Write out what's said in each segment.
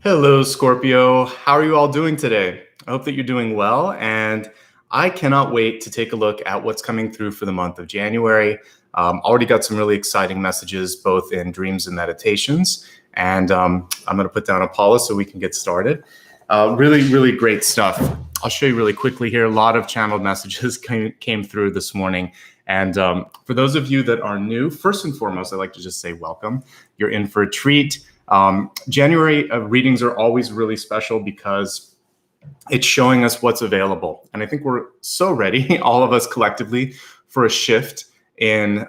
Hello, Scorpio. How are you all doing today? I hope that you're doing well, and I cannot wait to take a look at what's coming through for the month of January. Already got some really exciting messages, both in dreams and meditations, and I'm going to put down a pause so we can get started. Really great stuff. I'll show you really quickly here. A lot of channeled messages came through this morning. And for those of you that are new, first and foremost, I'd like to just say welcome. You're in for a treat. January readings are always really special because it's showing us what's available. And I think we're so ready, all of us collectively, for a shift in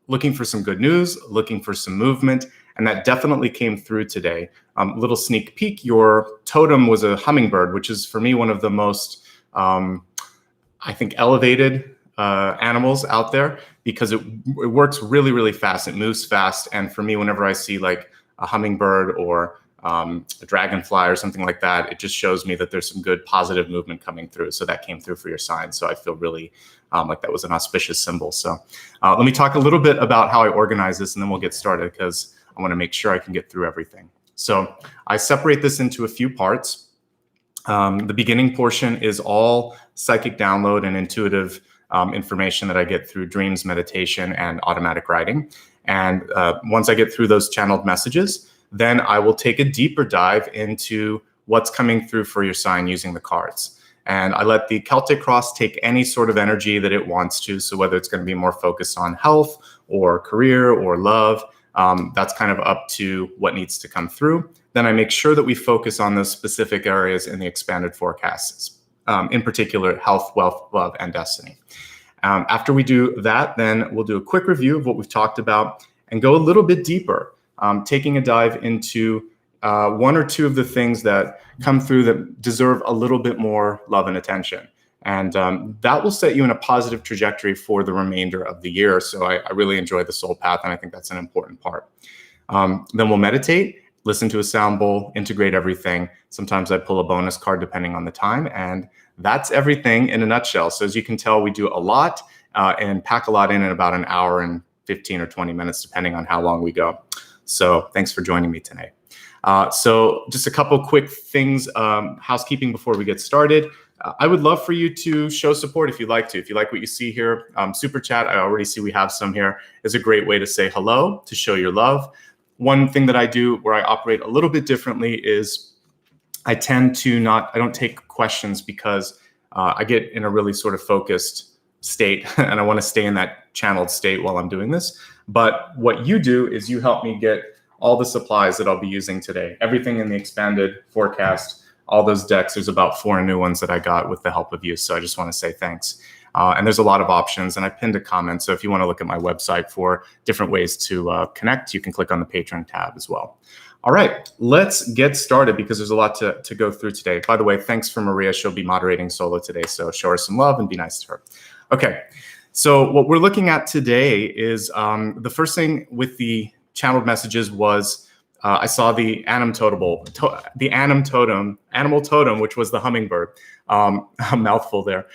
looking for some good news, looking for some movement. And that definitely came through today. Little sneak peek, your totem was a hummingbird, which is for me one of the most, I think, elevated animals out there because it works really fast. It moves fast. And for me, whenever I see like a hummingbird or a dragonfly or something like that, it just shows me that there's some good positive movement coming through. So that came through for your sign. So I feel really like that was an auspicious symbol. So let me talk a little bit about how I organize this and then we'll get started because I want to make sure I can get through everything. So I separate this into a few parts. The beginning portion is all psychic download and intuitive information that I get through dreams, meditation, and automatic writing. And once I get through those channeled messages, then I will take a deeper dive into what's coming through for your sign using the cards. And I let the Celtic Cross take any sort of energy that it wants to. So whether it's going to be more focused on health or career or love, that's kind of up to what needs to come through. Then I make sure that we focus on those specific areas in the expanded forecasts, in particular, health, wealth, love, and destiny. After we do that, then we'll do a quick review of what we've talked about and go a little bit deeper, taking a dive into one or two of the things that come through that deserve a little bit more love and attention. And that will set you in a positive trajectory for the remainder of the year. So I really enjoy the soul path, and I think that's an important part. Then we'll meditate, listen to a sound bowl, integrate everything. Sometimes I pull a bonus card depending on the time, and that's everything in a nutshell. So as you can tell, we do a lot and pack a lot in about an hour and 15 or 20 minutes, depending on how long we go. So thanks for joining me today. So just a couple quick things, housekeeping before we get started. I would love for you to show support if you'd like to. If you like what you see here, Super Chat, I already see we have some here, is a great way to say hello, to show your love. One thing that I do where I operate a little bit differently is I tend to I don't take questions because I get in a really sort of focused state and I want to stay in that channeled state while I'm doing this. But what you do is you help me get all the supplies that I'll be using today, everything in the expanded forecast, all those decks. There's about 4 new ones that I got with the help of you. So I just want to say thanks. And there's a lot of options, and I pinned a comment. So if you want to look at my website for different ways to connect, you can click on the Patreon tab as well. All right, let's get started because there's a lot to go through today. By the way, thanks for Maria. She'll be moderating solo today. So show her some love and be nice to her. Okay, so what we're looking at today is the first thing with the channeled messages was I saw the animal totem, which was the hummingbird. A mouthful there.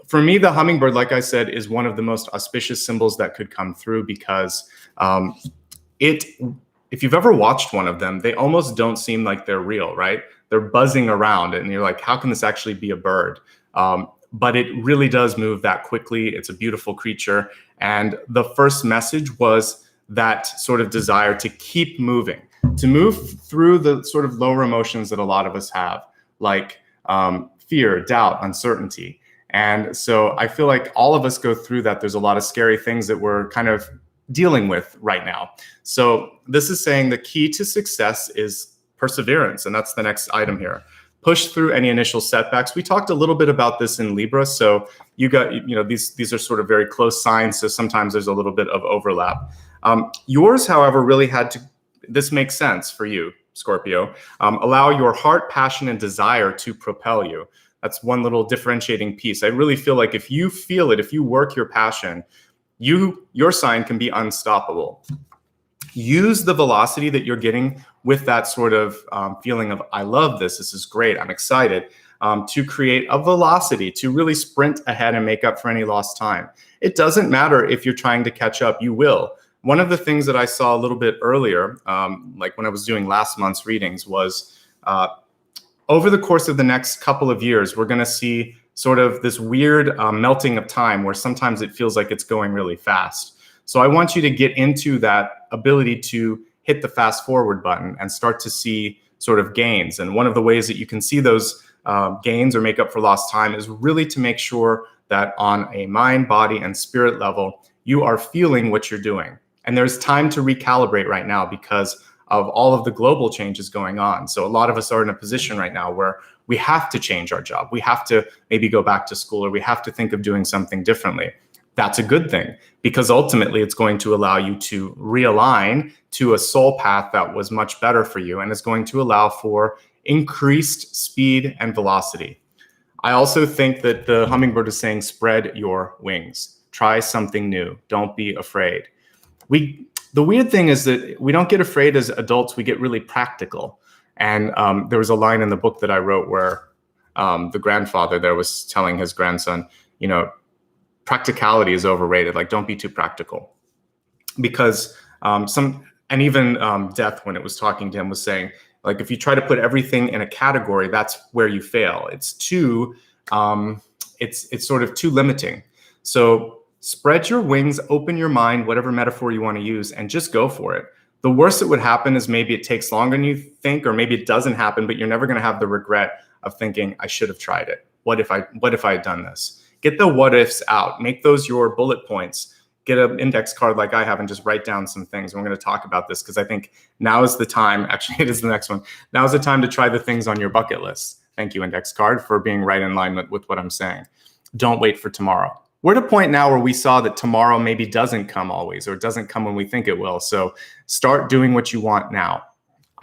For me, the hummingbird, like I said, is one of the most auspicious symbols that could come through because if you've ever watched one of them, they almost don't seem like they're real, right? They're buzzing around and you're like, how can this actually be a bird? But it really does move that quickly. It's a beautiful creature. And the first message was that sort of desire to keep moving, to move through the sort of lower emotions that a lot of us have, like fear, doubt, uncertainty. And so I feel like all of us go through that. There's a lot of scary things that we're kind of dealing with right now. So this is saying the key to success is perseverance. And that's the next item here. Push through any initial setbacks. We talked a little bit about this in Libra. So you got, these are sort of very close signs. So sometimes there's a little bit of overlap. Yours, however, really this makes sense for you, Scorpio. Allow your heart, passion, and desire to propel you. That's one little differentiating piece. I really feel like if you feel it, if you work your passion, your sign can be unstoppable. Use the velocity that you're getting with that sort of feeling of, I love this, this is great, I'm excited, to create a velocity, to really sprint ahead and make up for any lost time. It doesn't matter if you're trying to catch up, you will. one of the things that I saw a little bit earlier, like when I was doing last month's readings, was over the course of the next couple of years, we're going to see sort of this weird melting of time where sometimes it feels like it's going really fast. So I want you to get into that ability to hit the fast forward button and start to see sort of gains. And one of the ways that you can see those gains or make up for lost time is really to make sure that on a mind, body, and spirit level, you are feeling what you're doing. And there's time to recalibrate right now because of all of the global changes going on. So a lot of us are in a position right now where we have to change our job. We have to maybe go back to school, or we have to think of doing something differently. That's a good thing, because ultimately it's going to allow you to realign to a soul path that was much better for you, and is going to allow for increased speed and velocity. I also think that the hummingbird is saying, spread your wings, try something new, don't be afraid. The weird thing is that we don't get afraid as adults, we get really practical. And there was a line in the book that I wrote where the grandfather there was telling his grandson, you know, practicality is overrated. Like, don't be too practical. Because even Death, when it was talking to him, was saying, like, if you try to put everything in a category, that's where you fail. It's too, it's sort of too limiting. So spread your wings, open your mind, whatever metaphor you want to use, and just go for it. The worst that would happen is maybe it takes longer than you think, or maybe it doesn't happen, but you're never going to have the regret of thinking, I should have tried it. What if I had done this? Get the what ifs out. Make those your bullet points. Get an index card like I have and just write down some things. We're going to talk about this because I think now is the time. Actually, it is the next one. Now is the time to try the things on your bucket list. Thank you, index card, for being right in line with what I'm saying. Don't wait for tomorrow. We're at a point now where we saw that tomorrow maybe doesn't come always, or doesn't come when we think it will. So start doing what you want now.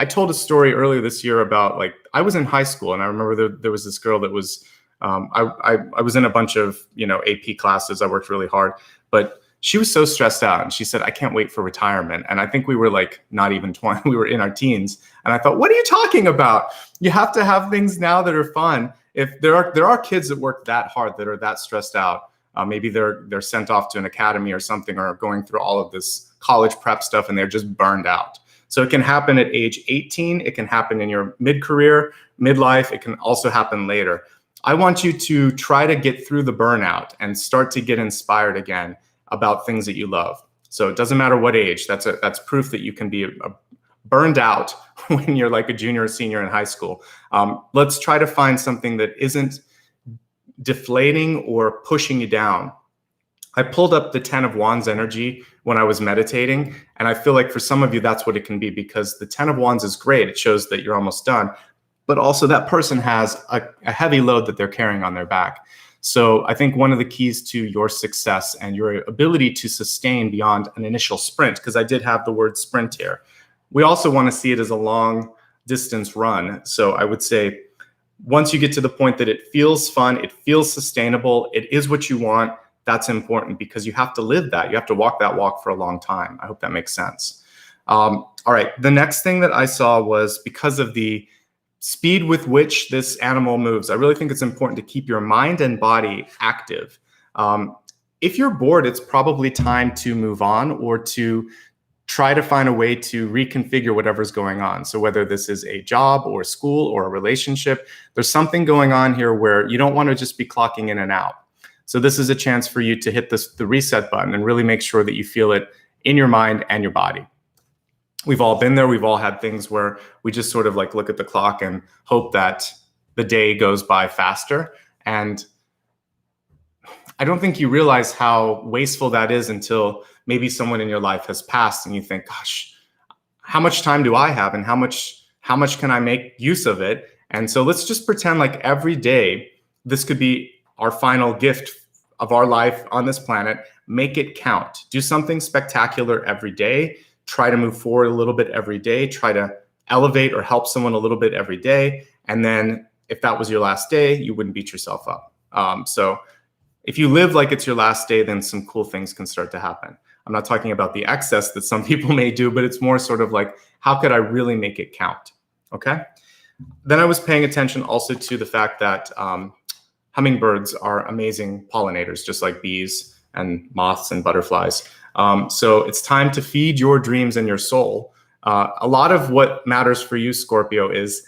I told a story earlier this year about, like, I was in high school and I remember there was this girl that was, I was in a bunch of, AP classes. I worked really hard, but she was so stressed out, and she said, I can't wait for retirement. And I think we were like not even 20, we were in our teens. And I thought, what are you talking about? You have to have things now that are fun. If there are kids that work that hard, that are that stressed out, maybe they're sent off to an academy or something, or going through all of this college prep stuff, and they're just burned out. So it can happen at age 18. It can happen in your mid-career, midlife. It can also happen later. I want you to try to get through the burnout and start to get inspired again about things that you love. So it doesn't matter what age. That's proof that you can be burned out when you're like a junior or senior in high school. Let's try to find something that isn't deflating or pushing you down. I pulled up the 10 of Wands energy when I was meditating, and I feel like for some of you, that's what it can be, because the 10 of Wands is great. It shows that you're almost done, but also that person has a heavy load that they're carrying on their back. So I think one of the keys to your success and your ability to sustain beyond an initial sprint, because I did have the word sprint here, we also want to see it as a long distance run. So I would say once you get to the point that it feels fun, it feels sustainable, it is what you want, that's important, because you have to live that. You have to walk that walk for a long time. I hope that makes sense. All right. The next thing that I saw was, because of the speed with which this animal moves, I really think it's important to keep your mind and body active. If you're bored, it's probably time to move on, or to try to find a way to reconfigure whatever's going on. So whether this is a job or school or a relationship, there's something going on here where you don't want to just be clocking in and out. So this is a chance for you to hit the reset button and really make sure that you feel it in your mind and your body. We've all been there. We've all had things where we just sort of like look at the clock and hope that the day goes by faster. And I don't think you realize how wasteful that is until maybe someone in your life has passed, and you think, gosh, how much time do I have, and how much can I make use of it? And so let's just pretend like every day this could be our final gift of our life on this planet. Make it count. Do something spectacular every day. Try to move forward a little bit every day. Try to elevate or help someone a little bit every day. And then if that was your last day, you wouldn't beat yourself up. So if you live like it's your last day, then some cool things can start to happen. I'm not talking about the excess that some people may do, but it's more sort of like, how could I really make it count? Okay. Then I was paying attention also to the fact that hummingbirds are amazing pollinators, just like bees and moths and butterflies. So it's time to feed your dreams and your soul. A lot of what matters for you, Scorpio, is,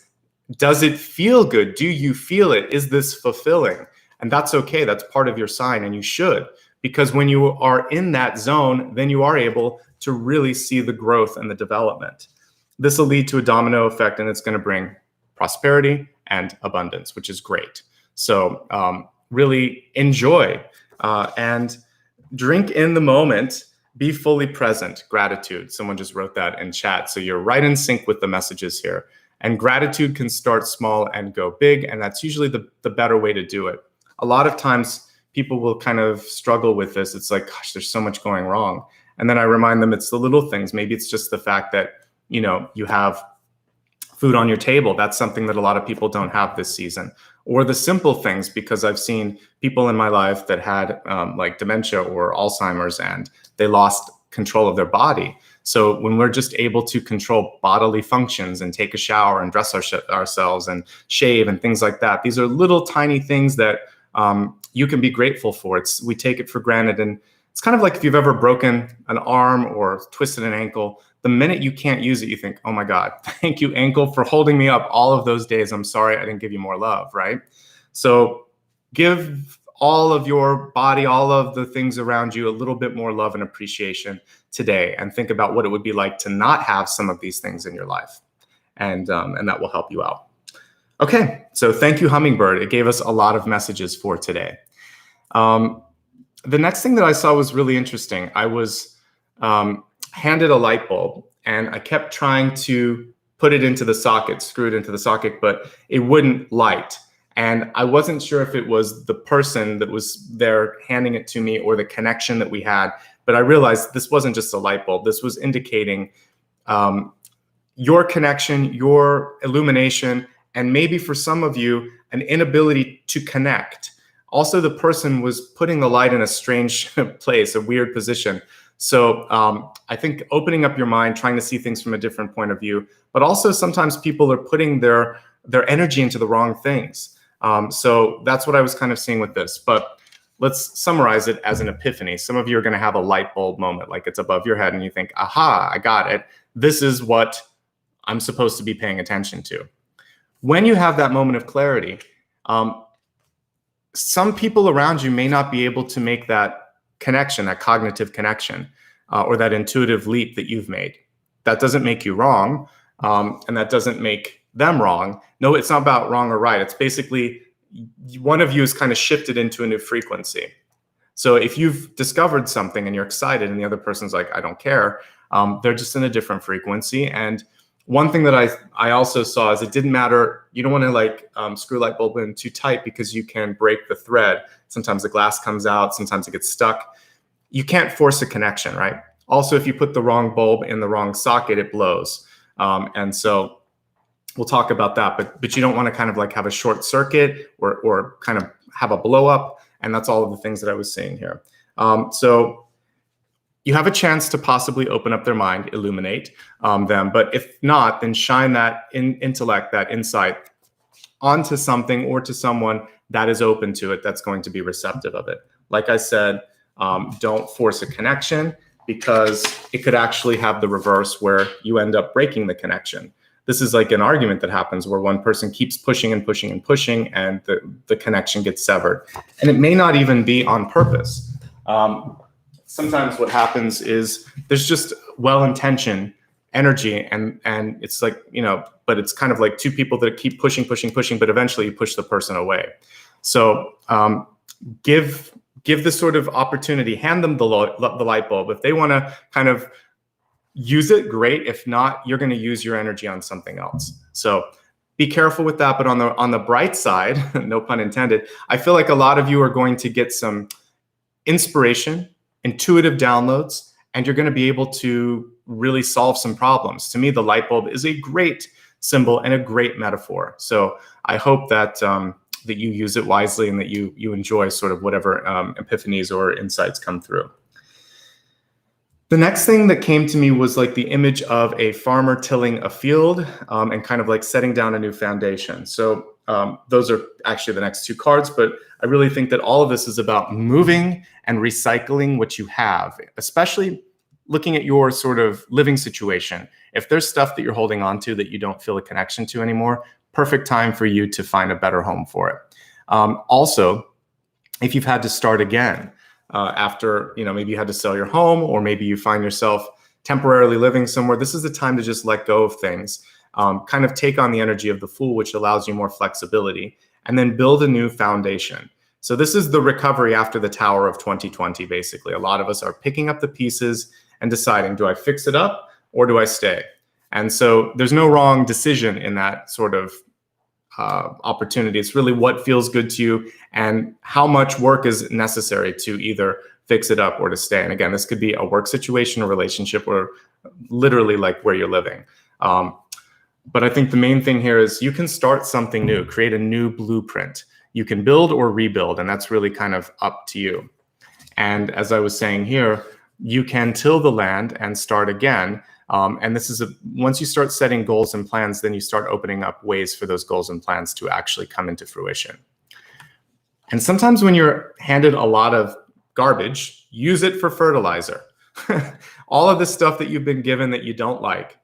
does it feel good? Do you feel it? Is this fulfilling? And that's okay. That's part of your sign, and you should, because when you are in that zone, then you are able to really see the growth and the development. This will lead to a domino effect, and it's going to bring prosperity and abundance, which is great. So really enjoy and drink in the moment. Be fully present. Gratitude. Someone just wrote that in chat. So you're right in sync with the messages here. And gratitude can start small and go big. And that's usually the better way to do it. A lot of times people will kind of struggle with this. It's like, gosh, there's so much going wrong. And then I remind them it's the little things. Maybe it's just the fact that, you know, you have food on your table. That's something that a lot of people don't have this season. Or the simple things, because I've seen people in my life that had like dementia or Alzheimer's, and they lost control of their body. So when we're just able to control bodily functions and take a shower and dress ourselves and shave and things like that, these are little tiny things that you can be grateful for. We take it for granted. And it's kind of like if you've ever broken an arm or twisted an ankle, the minute you can't use it, you think, oh my God, thank you, ankle, for holding me up all of those days. I'm sorry I didn't give you more love, right? So give all of your body, all of the things around you, a little bit more love and appreciation today, and think about what it would be like to not have some of these things in your life. And that will help you out. Okay, so thank you, Hummingbird. It gave us a lot of messages for today. The next thing that I saw was really interesting. I was handed a light bulb, and I kept trying to put it into the socket, screw it into the socket, but it wouldn't light. And I wasn't sure if it was the person that was there handing it to me or the connection that we had, but I realized this wasn't just a light bulb. This was indicating your connection, your illumination, and maybe for some of you, an inability to connect. Also, the person was putting the light in a strange place, a weird position. So I think opening up your mind, trying to see things from a different point of view, but also sometimes people are putting their energy into the wrong things. So that's what I was kind of seeing with this. But let's summarize it as an epiphany. Some of you are going to have a light bulb moment, like it's above your head and you think, aha, I got it. This is what I'm supposed to be paying attention to. When you have that moment of clarity, some people around you may not be able to make that connection, that cognitive connection, or that intuitive leap that you've made. That doesn't make you wrong, and that doesn't make them wrong. No, it's not about wrong or right. It's basically one of you is kind of shifted into a new frequency. So if you've discovered something and you're excited and the other person's like, I don't care, they're just in a different frequency. And one thing that I also saw is it didn't matter. You don't want to like screw light bulb in too tight because you can break the thread. Sometimes the glass comes out, sometimes it gets stuck. You can't force a connection, right? Also, if you put the wrong bulb in the wrong socket, it blows. And so we'll talk about that, but you don't want to kind of like have a short circuit or kind of have a blow up. And that's all of the things that I was saying here. So you have a chance to possibly open up their mind, illuminate them. But if not, then shine that intellect, that insight onto something or to someone that is open to it, that's going to be receptive of it. Like I said, don't force a connection because it could actually have the reverse where you end up breaking the connection. This is like an argument that happens where one person keeps pushing and pushing and pushing and the connection gets severed. And it may not even be on purpose. Sometimes what happens is there's just well-intentioned energy and it's like, you know, but it's kind of like two people that keep pushing, but eventually you push the person away. So give this sort of opportunity, hand them the light bulb. If they want to kind of use it, great. If not, you're going to use your energy on something else. So be careful with that. But on the bright side, no pun intended, I feel like a lot of you are going to get some inspiration, intuitive downloads, and you're going to be able to really solve some problems. To me, the light bulb is a great symbol and a great metaphor. So I hope that that you use it wisely and that you enjoy sort of whatever epiphanies or insights come through. The next thing that came to me was like the image of a farmer tilling a field and kind of like setting down a new foundation. So those are actually the next two cards, but I really think that all of this is about moving and recycling what you have, especially looking at your sort of living situation. If there's stuff that you're holding on to that you don't feel a connection to anymore, perfect time for you to find a better home for it. Also, if you've had to start again after, maybe you had to sell your home, or maybe you find yourself temporarily living somewhere, this is the time to just let go of things, kind of take on the energy of the Fool, which allows you more flexibility, and then build a new foundation. So this is the recovery after the Tower of 2020, basically. A lot of us are picking up the pieces and deciding, do I fix it up or do I stay? And so there's no wrong decision in that sort of opportunity. It's really what feels good to you and how much work is necessary to either fix it up or to stay. And again, this could be a work situation, a relationship, or literally like where you're living. But I think the main thing here is you can start something new, create a new blueprint. You can build or rebuild, and that's really kind of up to you. And as I was saying here, you can till the land and start again. And this is once you start setting goals and plans, then you start opening up ways for those goals and plans to actually come into fruition. And sometimes when you're handed a lot of garbage, use it for fertilizer. All of the stuff that you've been given that you don't like,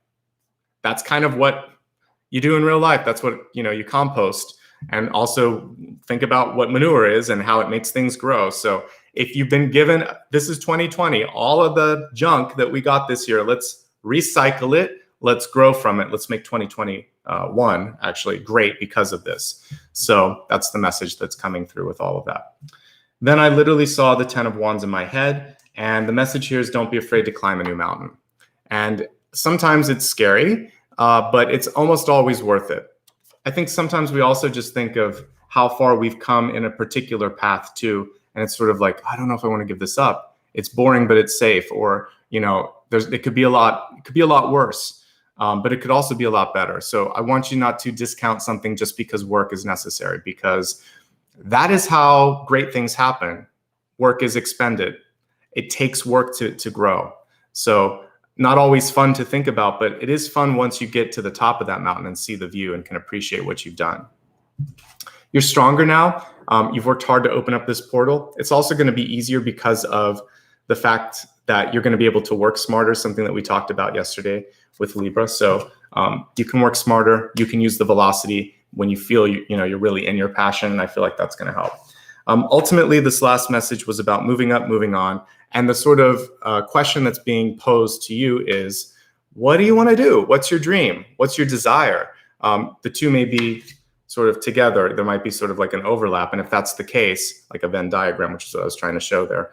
that's kind of what you do in real life. That's what, you compost. And also think about what manure is and how it makes things grow. So if you've been given, this is 2020, all of the junk that we got this year, let's recycle it. Let's grow from it. Let's make 2021 actually great because of this. So that's the message that's coming through with all of that. Then I literally saw the 10 of Wands in my head. And the message here is don't be afraid to climb a new mountain. And sometimes it's scary, but it's almost always worth it. I think sometimes we also just think of how far we've come in a particular path too. And it's sort of like, I don't know if I want to give this up. It's boring, but it's safe. Or, it could be a lot worse, but it could also be a lot better. So I want you not to discount something just because work is necessary, because that is how great things happen. Work is expended. It takes work to grow. So not always fun to think about, but it is fun once you get to the top of that mountain and see the view and can appreciate what you've done. You're stronger now. You've worked hard to open up this portal. It's also going to be easier because of the fact that you're going to be able to work smarter, something that we talked about yesterday with Libra. So you can work smarter. You can use the velocity when you feel you're really in your passion. And I feel like that's going to help. Ultimately, this last message was about moving up, moving on. And the sort of question that's being posed to you is, what do you want to do? What's your dream? What's your desire? The two may be sort of together. There might be sort of like an overlap. And if that's the case, like a Venn diagram, which is what I was trying to show there,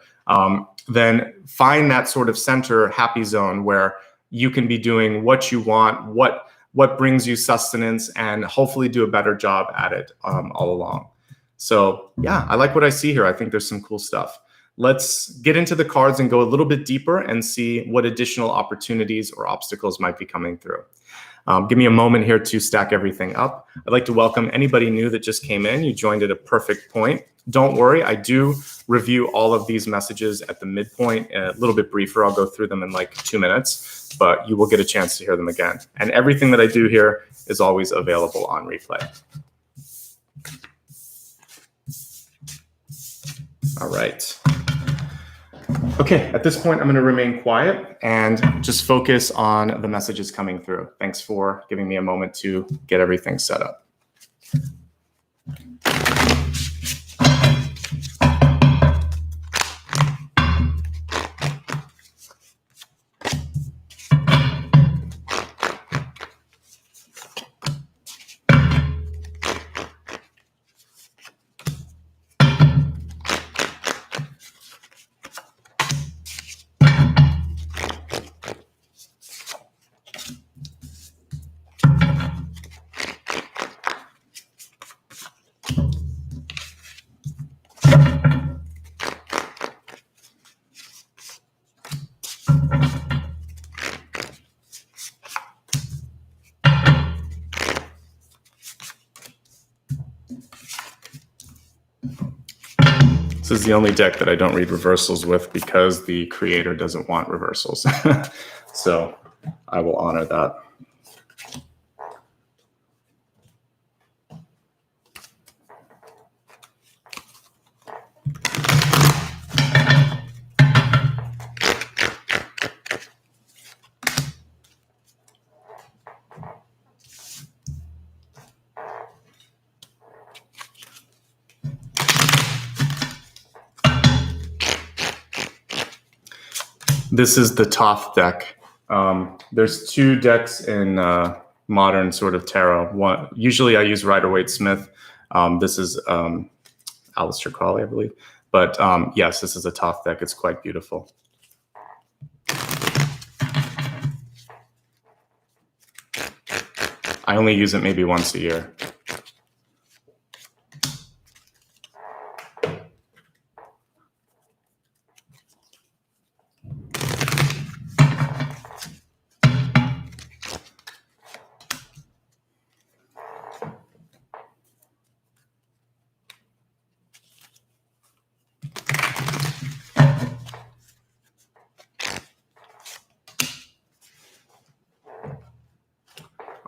then find that sort of center happy zone where you can be doing what you want, what brings you sustenance, and hopefully do a better job at it all along. So yeah, I like what I see here. I think there's some cool stuff. Let's get into the cards and go a little bit deeper and see what additional opportunities or obstacles might be coming through. Give me a moment here to stack everything up. I'd like to welcome anybody new that just came in. You joined at a perfect point. Don't worry, I do review all of these messages at the midpoint, a little bit briefer. I'll go through them in like 2 minutes, but you will get a chance to hear them again. And everything that I do here is always available on replay. All right. Okay, at this point, I'm going to remain quiet and just focus on the messages coming through. Thanks for giving me a moment to get everything set up. This is the only deck that I don't read reversals with because the creator doesn't want reversals. So I will honor that. This is the Toth deck. There's 2 decks in modern sort of tarot. One, usually I use Rider-Waite-Smith. This is Aleister Crowley, I believe. But yes, this is a Toth deck. It's quite beautiful. I only use it maybe once a year.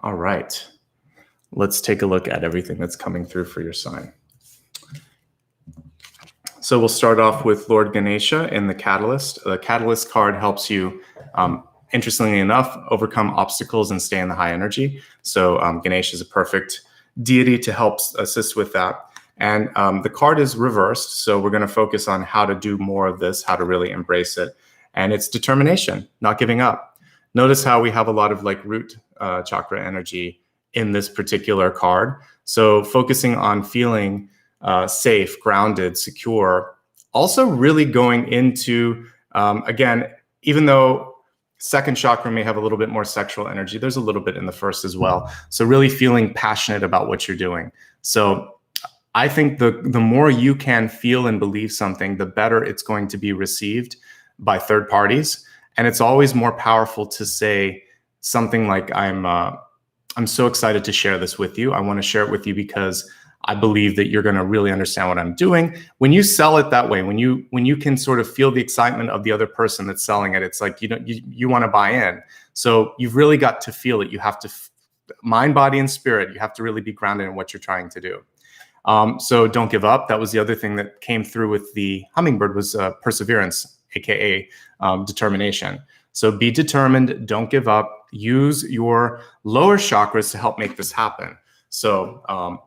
All right, let's take a look at everything that's coming through for your sign. So we'll start off with Lord Ganesha in the Catalyst. The Catalyst card helps you, interestingly enough, overcome obstacles and stay in the high energy. So Ganesha is a perfect deity to help assist with that. And the card is reversed, so we're going to focus on how to do more of this, how to really embrace it. And it's determination, not giving up. Notice how we have a lot of like root chakra energy in this particular card. So focusing on feeling safe, grounded, secure. Also really going into, again, even though second chakra may have a little bit more sexual energy, there's a little bit in the first as well. So really feeling passionate about what you're doing. So I think the more you can feel and believe something, the better it's going to be received by third parties. And it's always more powerful to say something like, I'm so excited to share this with you. I want to share it with you because I believe that you're going to really understand what I'm doing. When you sell it that way, when you can sort of feel the excitement of the other person that's selling it, it's like you want to buy in. So you've really got to feel it. You have to mind, body, and spirit. You have to really be grounded in what you're trying to do. So don't give up. That was the other thing that came through with the hummingbird was perseverance, aka determination. So be determined. Don't give up. Use your lower chakras to help make this happen. So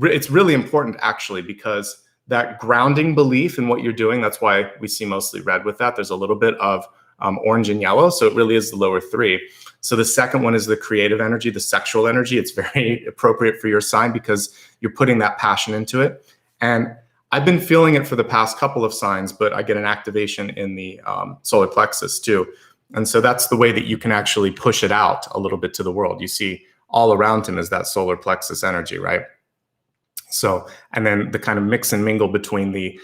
it's really important actually, because that grounding belief in what you're doing, that's why we see mostly red with that. There's a little bit of orange and yellow. So it really is the lower 3. So the second one is the creative energy, the sexual energy. It's very appropriate for your sign because you're putting that passion into it. And I've been feeling it for the past couple of signs, but I get an activation in the solar plexus too. And so that's the way that you can actually push it out a little bit to the world. You see all around him is that solar plexus energy, right? So, and then the kind of mix and mingle between the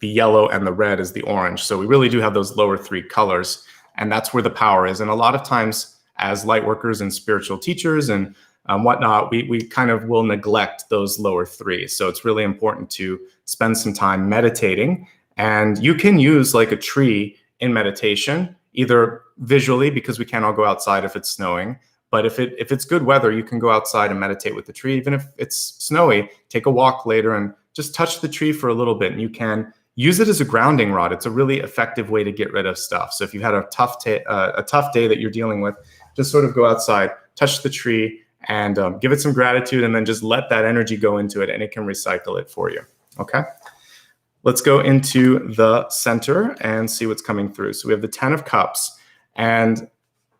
yellow and the red is the orange. So we really do have those lower 3 colors, and that's where the power is. And a lot of times as light workers and spiritual teachers and whatnot, we kind of will neglect those lower 3. So it's really important to spend some time meditating. And you can use like a tree in meditation, either visually, because we can't all go outside if it's snowing. But if it's good weather, you can go outside and meditate with the tree. Even if it's snowy, take a walk later and just touch the tree for a little bit. And you can use it as a grounding rod. It's a really effective way to get rid of stuff. So if you've had a tough day that you're dealing with, just sort of go outside, touch the tree, and give it some gratitude, and then just let that energy go into it, and it can recycle it for you. Okay? Let's go into the center and see what's coming through. So we have the 10 of Cups, and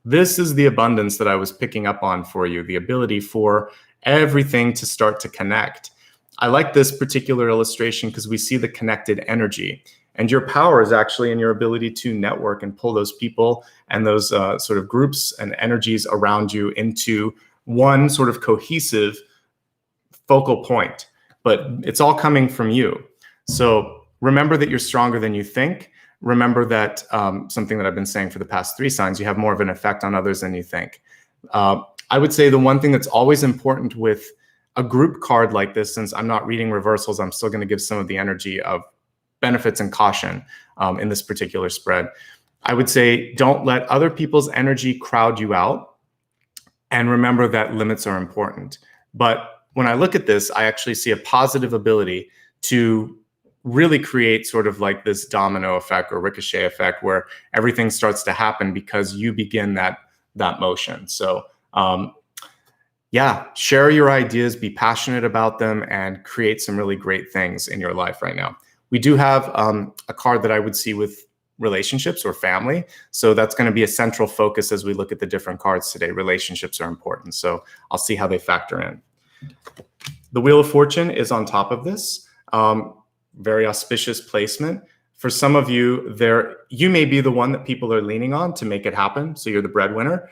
this is the abundance that I was picking up on for you, the ability for everything to start to connect. I like this particular illustration because we see the connected energy, and your power is actually in your ability to network and pull those people and those sort of groups and energies around you into one sort of cohesive focal point, but it's all coming from you. So remember that you're stronger than you think. Remember that something that I've been saying for the past 3 signs, you have more of an effect on others than you think. I would say the one thing that's always important with a group card like this, since I'm not reading reversals, I'm still going to give some of the energy of benefits and caution in this particular spread. I would say don't let other people's energy crowd you out. And remember that limits are important. But when I look at this, I actually see a positive ability to really create sort of like this domino effect or ricochet effect where everything starts to happen because you begin that motion. So yeah, share your ideas, be passionate about them, and create some really great things in your life right now. We do have a card that I would see with relationships or family. So that's going to be a central focus as we look at the different cards today. Relationships are important. So I'll see how they factor in. The Wheel of Fortune is on top of this. Very auspicious placement. For some of you, you may be the one that people are leaning on to make it happen. So you're the breadwinner.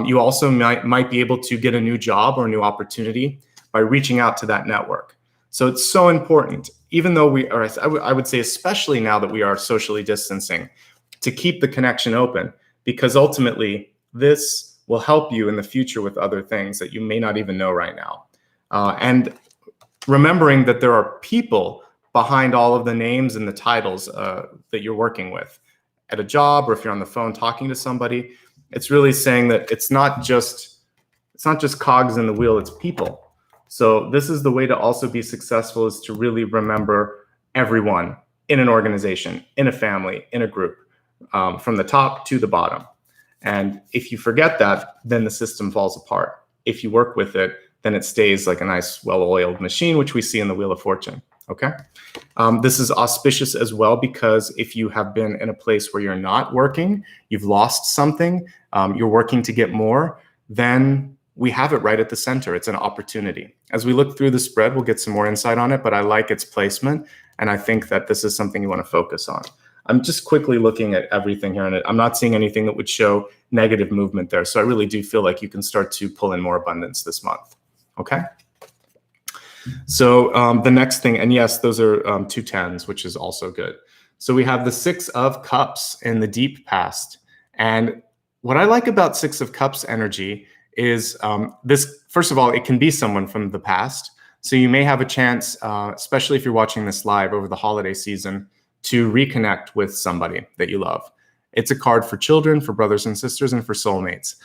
You also might be able to get a new job or a new opportunity by reaching out to that network. So it's so important, even though I would say especially now that we are socially distancing, to keep the connection open, because ultimately this will help you in the future with other things that you may not even know right now. And remembering that there are people behind all of the names and the titles that you're working with at a job, or if you're on the phone talking to somebody, it's really saying that it's not just cogs in the wheel, it's people. So this is the way to also be successful, is to really remember everyone in an organization, in a family, in a group, from the top to the bottom. And if you forget that, then the system falls apart. If you work with it, then it stays like a nice, well-oiled machine, which we see in the Wheel of Fortune. Okay. This is auspicious as well, because if you have been in a place where you're not working, you've lost something, you're working to get more, then we have it right at the center. It's an opportunity. As we look through the spread, we'll get some more insight on it, but I like its placement, and I think that this is something you want to focus on. I'm just quickly looking at everything here, and I'm not seeing anything that would show negative movement there. So I really do feel like you can start to pull in more abundance this month. Okay. So the next thing, and yes, those are 2 10s, which is also good. So we have the 6 of Cups in the deep past. And what I like about 6 of Cups energy is this, first of all, it can be someone from the past. So you may have a chance, especially if you're watching this live over the holiday season, to reconnect with somebody that you love. It's a card for children, for brothers and sisters, and for soulmates.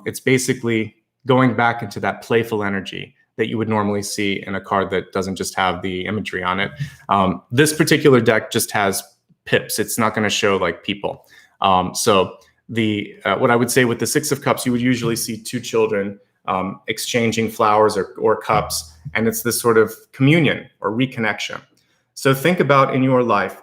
It's basically going back into that playful energy that you would normally see in a card that doesn't just have the imagery on it. This particular deck just has pips. It's not going to show like people. So what I would say with the 6 of Cups, you would usually see 2 children exchanging flowers or cups, and it's this sort of communion or reconnection. So think about in your life,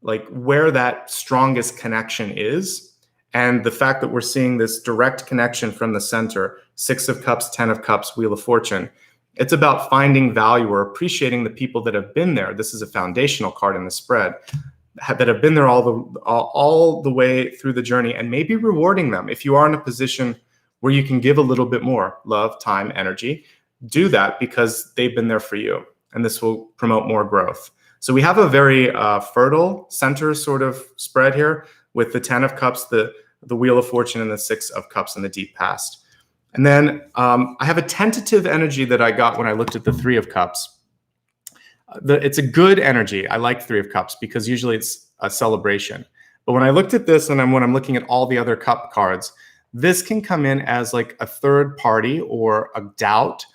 like where that strongest connection is. And the fact that we're seeing this direct connection from the center, 6 of Cups, 10 of Cups, Wheel of Fortune, it's about finding value or appreciating the people that have been there. This is a foundational card in the spread, that have been there all the way through the journey, and maybe rewarding them. If you are in a position where you can give a little bit more love, time, energy, do that, because they've been there for you, and this will promote more growth. So we have a very fertile center sort of spread here with the 10 of Cups, the Wheel of Fortune, and the 6 of Cups in the deep past. And then I have a tentative energy that I got when I looked at the 3 of Cups. It's a good energy. I like 3 of Cups because usually it's a celebration. But when I looked at this, and when I'm looking at all the other cup cards, this can come in as like a third party or a doubt,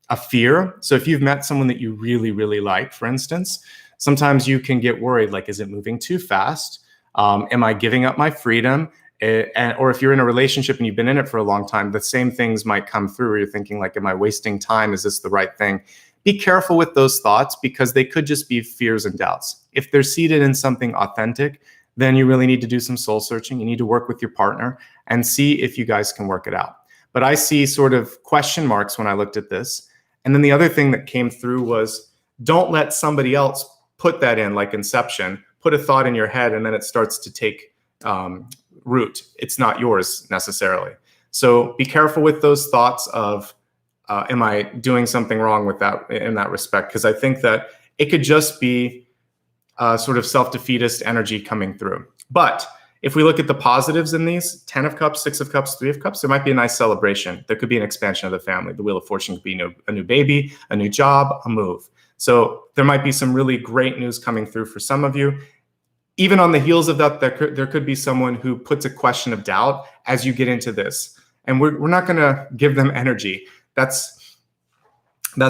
a fear. So if you've met someone that you really, really like, for instance, sometimes you can get worried, like, is it moving too fast? Am I giving up my freedom? Or if you're in a relationship and you've been in it for a long time, the same things might come through, where you're thinking like, am I wasting time? Is this the right thing? Be careful with those thoughts, because they could just be fears and doubts. If they're seated in something authentic, then you really need to do some soul searching. You need to work with your partner and see if you guys can work it out. But I see sort of question marks when I looked at this. And then the other thing that came through was, don't let somebody else put that in, like Inception, put a thought in your head and then it starts to take root. It's not yours necessarily. So be careful with those thoughts of, am I doing something wrong with that in that respect? Because I think that it could just be sort of self-defeatist energy coming through. But if we look at the positives in these, 10 of Cups, 6 of Cups, 3 of Cups, there might be a nice celebration. There could be an expansion of the family. The Wheel of Fortune could be a new baby, a new job, a move. So there might be some really great news coming through for some of you. Even on the heels of that, there could be someone who puts a question of doubt as you get into this. And we're not going to give them energy. That's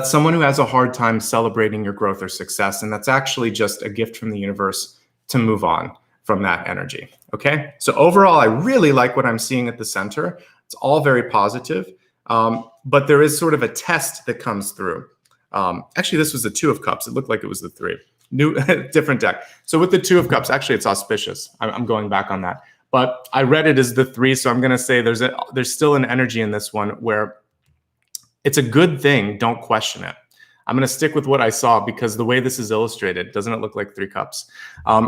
someone who has a hard time celebrating your growth or success. And that's actually just a gift from the universe to move on from that energy. Okay. So overall, I really like what I'm seeing at the center. It's all very positive. But there is sort of a test that comes through. Actually, this was the 2 of Cups. It looked like it was the 3. new different deck. So with the Two of Cups, actually it's auspicious. I'm going back on that. But I read it as the 3, so I'm going to say there's still an energy in this one where it's a good thing. Don't question it. I'm going to stick with what I saw because the way this is illustrated, doesn't it look like 3 cups?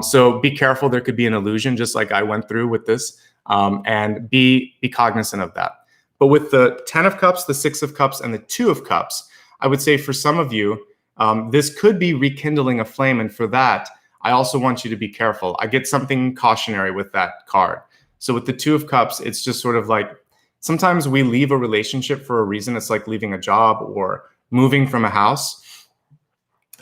So be careful. There could be an illusion, just like I went through with this, and be cognizant of that. But with the 10 of Cups, the 6 of Cups, and the 2 of Cups, I would say for some of you, this could be rekindling a flame. And for that, I also want you to be careful. I get something cautionary with that card. So with the 2 of Cups, it's just sort of like, sometimes we leave a relationship for a reason. It's like leaving a job or moving from a house.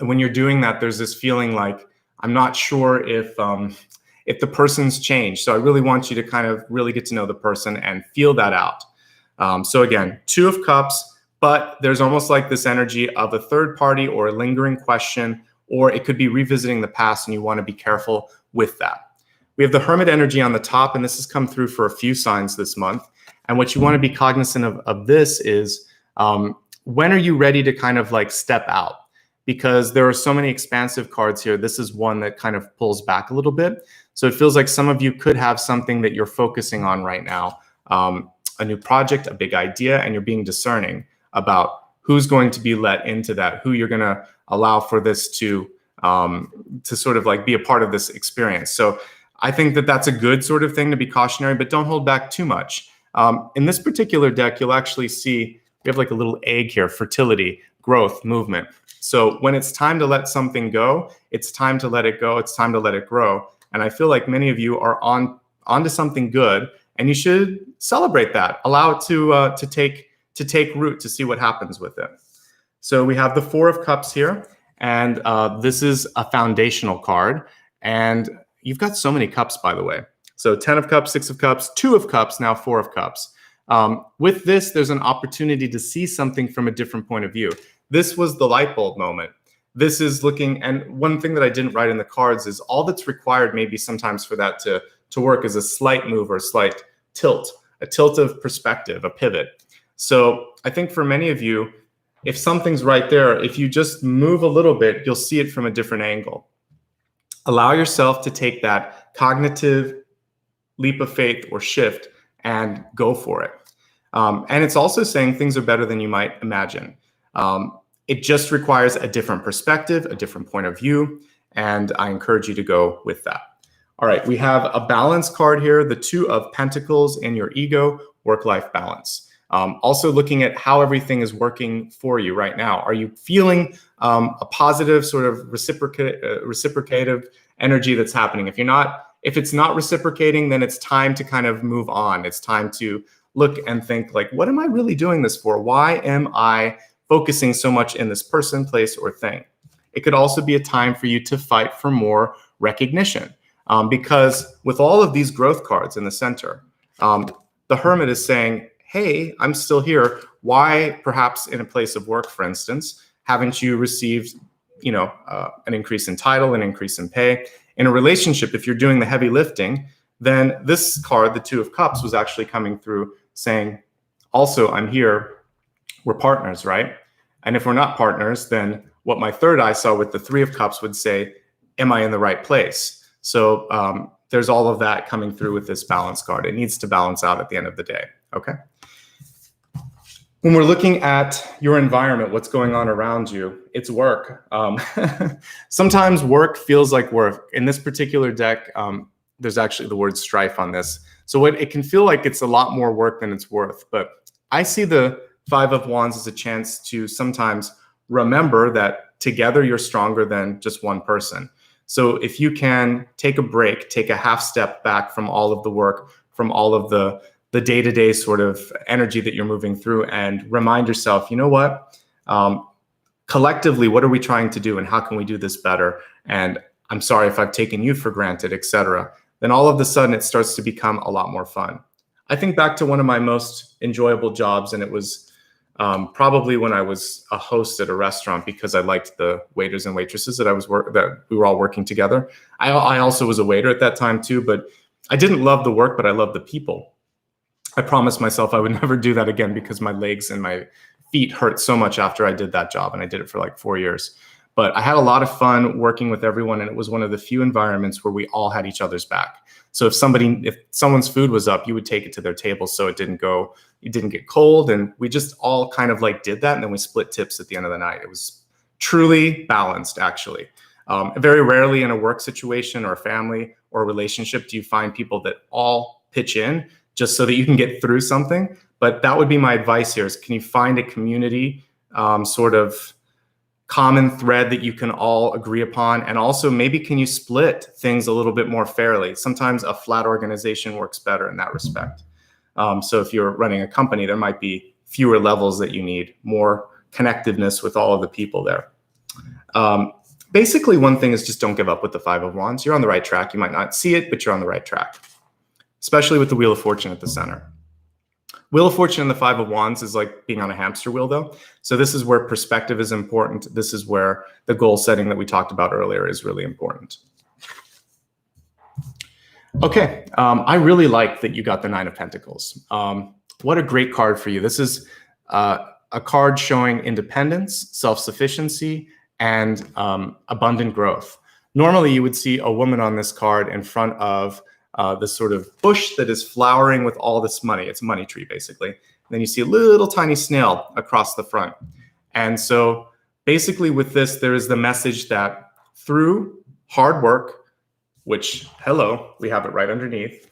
And when you're doing that, there's this feeling like, I'm not sure if the person's changed. So I really want you to kind of really get to know the person and feel that out. So again, 2 of Cups, but there's almost like this energy of a third party or a lingering question, or it could be revisiting the past and you want to be careful with that. We have the Hermit energy on the top, and this has come through for a few signs this month. And what you want to be cognizant of this is, when are you ready to kind of like step out? Because there are so many expansive cards here. This is one that kind of pulls back a little bit. So it feels like some of you could have something that you're focusing on right now, a new project, a big idea, and you're being discerning about who's going to be let into that, who you're going to allow for this to sort of like be a part of this experience. So I think that that's a good sort of thing to be cautionary, but don't hold back too much. In this particular deck, you'll actually see we have like a little egg here: fertility, growth, movement. So when it's time to let something go, it's time to let it go. It's time to let it grow. And I feel like many of you are onto something good, and you should celebrate that. Allow it to take root, to see what happens with it. So we have the 4 of Cups here, and this is a foundational card. And you've got so many cups, by the way. So 10 of Cups, 6 of Cups, 2 of Cups, now 4 of Cups. With this, there's an opportunity to see something from a different point of view. This was the light bulb moment. This is looking, and one thing that I didn't write in the cards is all that's required maybe sometimes for that to work is a slight move or a slight tilt, a tilt of perspective, a pivot. So I think for many of you, if something's right there, if you just move a little bit, you'll see it from a different angle. Allow yourself to take that cognitive leap of faith or shift and go for it. And it's also saying things are better than you might imagine. It just requires a different perspective, a different point of view, and I encourage you to go with that. All right, we have a balance card here, the 2 of Pentacles in your ego, work-life balance. Also looking at how everything is working for you right now. Are you feeling a positive sort of reciprocative energy that's happening? If it's not reciprocating, then it's time to kind of move on. It's time to look and think like, what am I really doing this for? Why am I focusing so much in this person, place, or thing? It could also be a time for you to fight for more recognition, because with all of these growth cards in the center, the Hermit is saying, hey, I'm still here. Why, perhaps in a place of work, for instance, haven't you received, an increase in title, an increase in pay? In a relationship, if you're doing the heavy lifting, then this card, the 2 of Cups, was actually coming through saying, also, I'm here. We're partners, right? And if we're not partners, then what my third eye saw with the 3 of Cups would say, am I in the right place? So there's all of that coming through with this balance card. It needs to balance out at the end of the day, okay? When we're looking at your environment, what's going on around you, it's work. Sometimes work feels like work. In this particular deck, there's actually the word strife on this. So it can feel like it's a lot more work than it's worth. But I see the 5 of Wands as a chance to sometimes remember that together you're stronger than just one person. So if you can take a break, take a half step back from all of the work, from all of the day-to-day sort of energy that you're moving through, and remind yourself, you know what? Collectively, what are we trying to do, and how can we do this better? And I'm sorry if I've taken you for granted, etc. Then all of a sudden it starts to become a lot more fun. I think back to one of my most enjoyable jobs, and it was probably when I was a host at a restaurant, because I liked the waiters and waitresses that we were all working together. I also was a waiter at that time too, but I didn't love the work, but I loved the people. I promised myself I would never do that again because my legs and my feet hurt so much after I did that job, and I did it for like 4 years. But I had a lot of fun working with everyone, and it was one of the few environments where we all had each other's back. So if someone's food was up, you would take it to their table so it didn't get cold. And we just all kind of like did that. And then we split tips at the end of the night. It was truly balanced, actually. Very rarely in a work situation or a family or a relationship do you find people that all pitch in just so that you can get through something. But that would be my advice here is, can you find a community sort of common thread that you can all agree upon? And also maybe can you split things a little bit more fairly? Sometimes a flat organization works better in that respect. So if you're running a company, there might be fewer levels that you need, more connectiveness with all of the people there. Basically, one thing is just don't give up with the Five of Wands. You're on the right track. You might not see it, but you're on the right track, especially with the Wheel of Fortune at the center. Wheel of Fortune and the Five of Wands is like being on a hamster wheel, though. So this is where perspective is important. This is where the goal setting that we talked about earlier is really important. Okay, I really like that you got the Nine of Pentacles. What a great card for you. This is a card showing independence, self-sufficiency, and abundant growth. Normally, you would see a woman on this card in front of this sort of bush that is flowering with all this money. It's a money tree, basically. And then you see a little tiny snail across the front. And so basically with this, there is the message that through hard work, which, hello, we have it right underneath,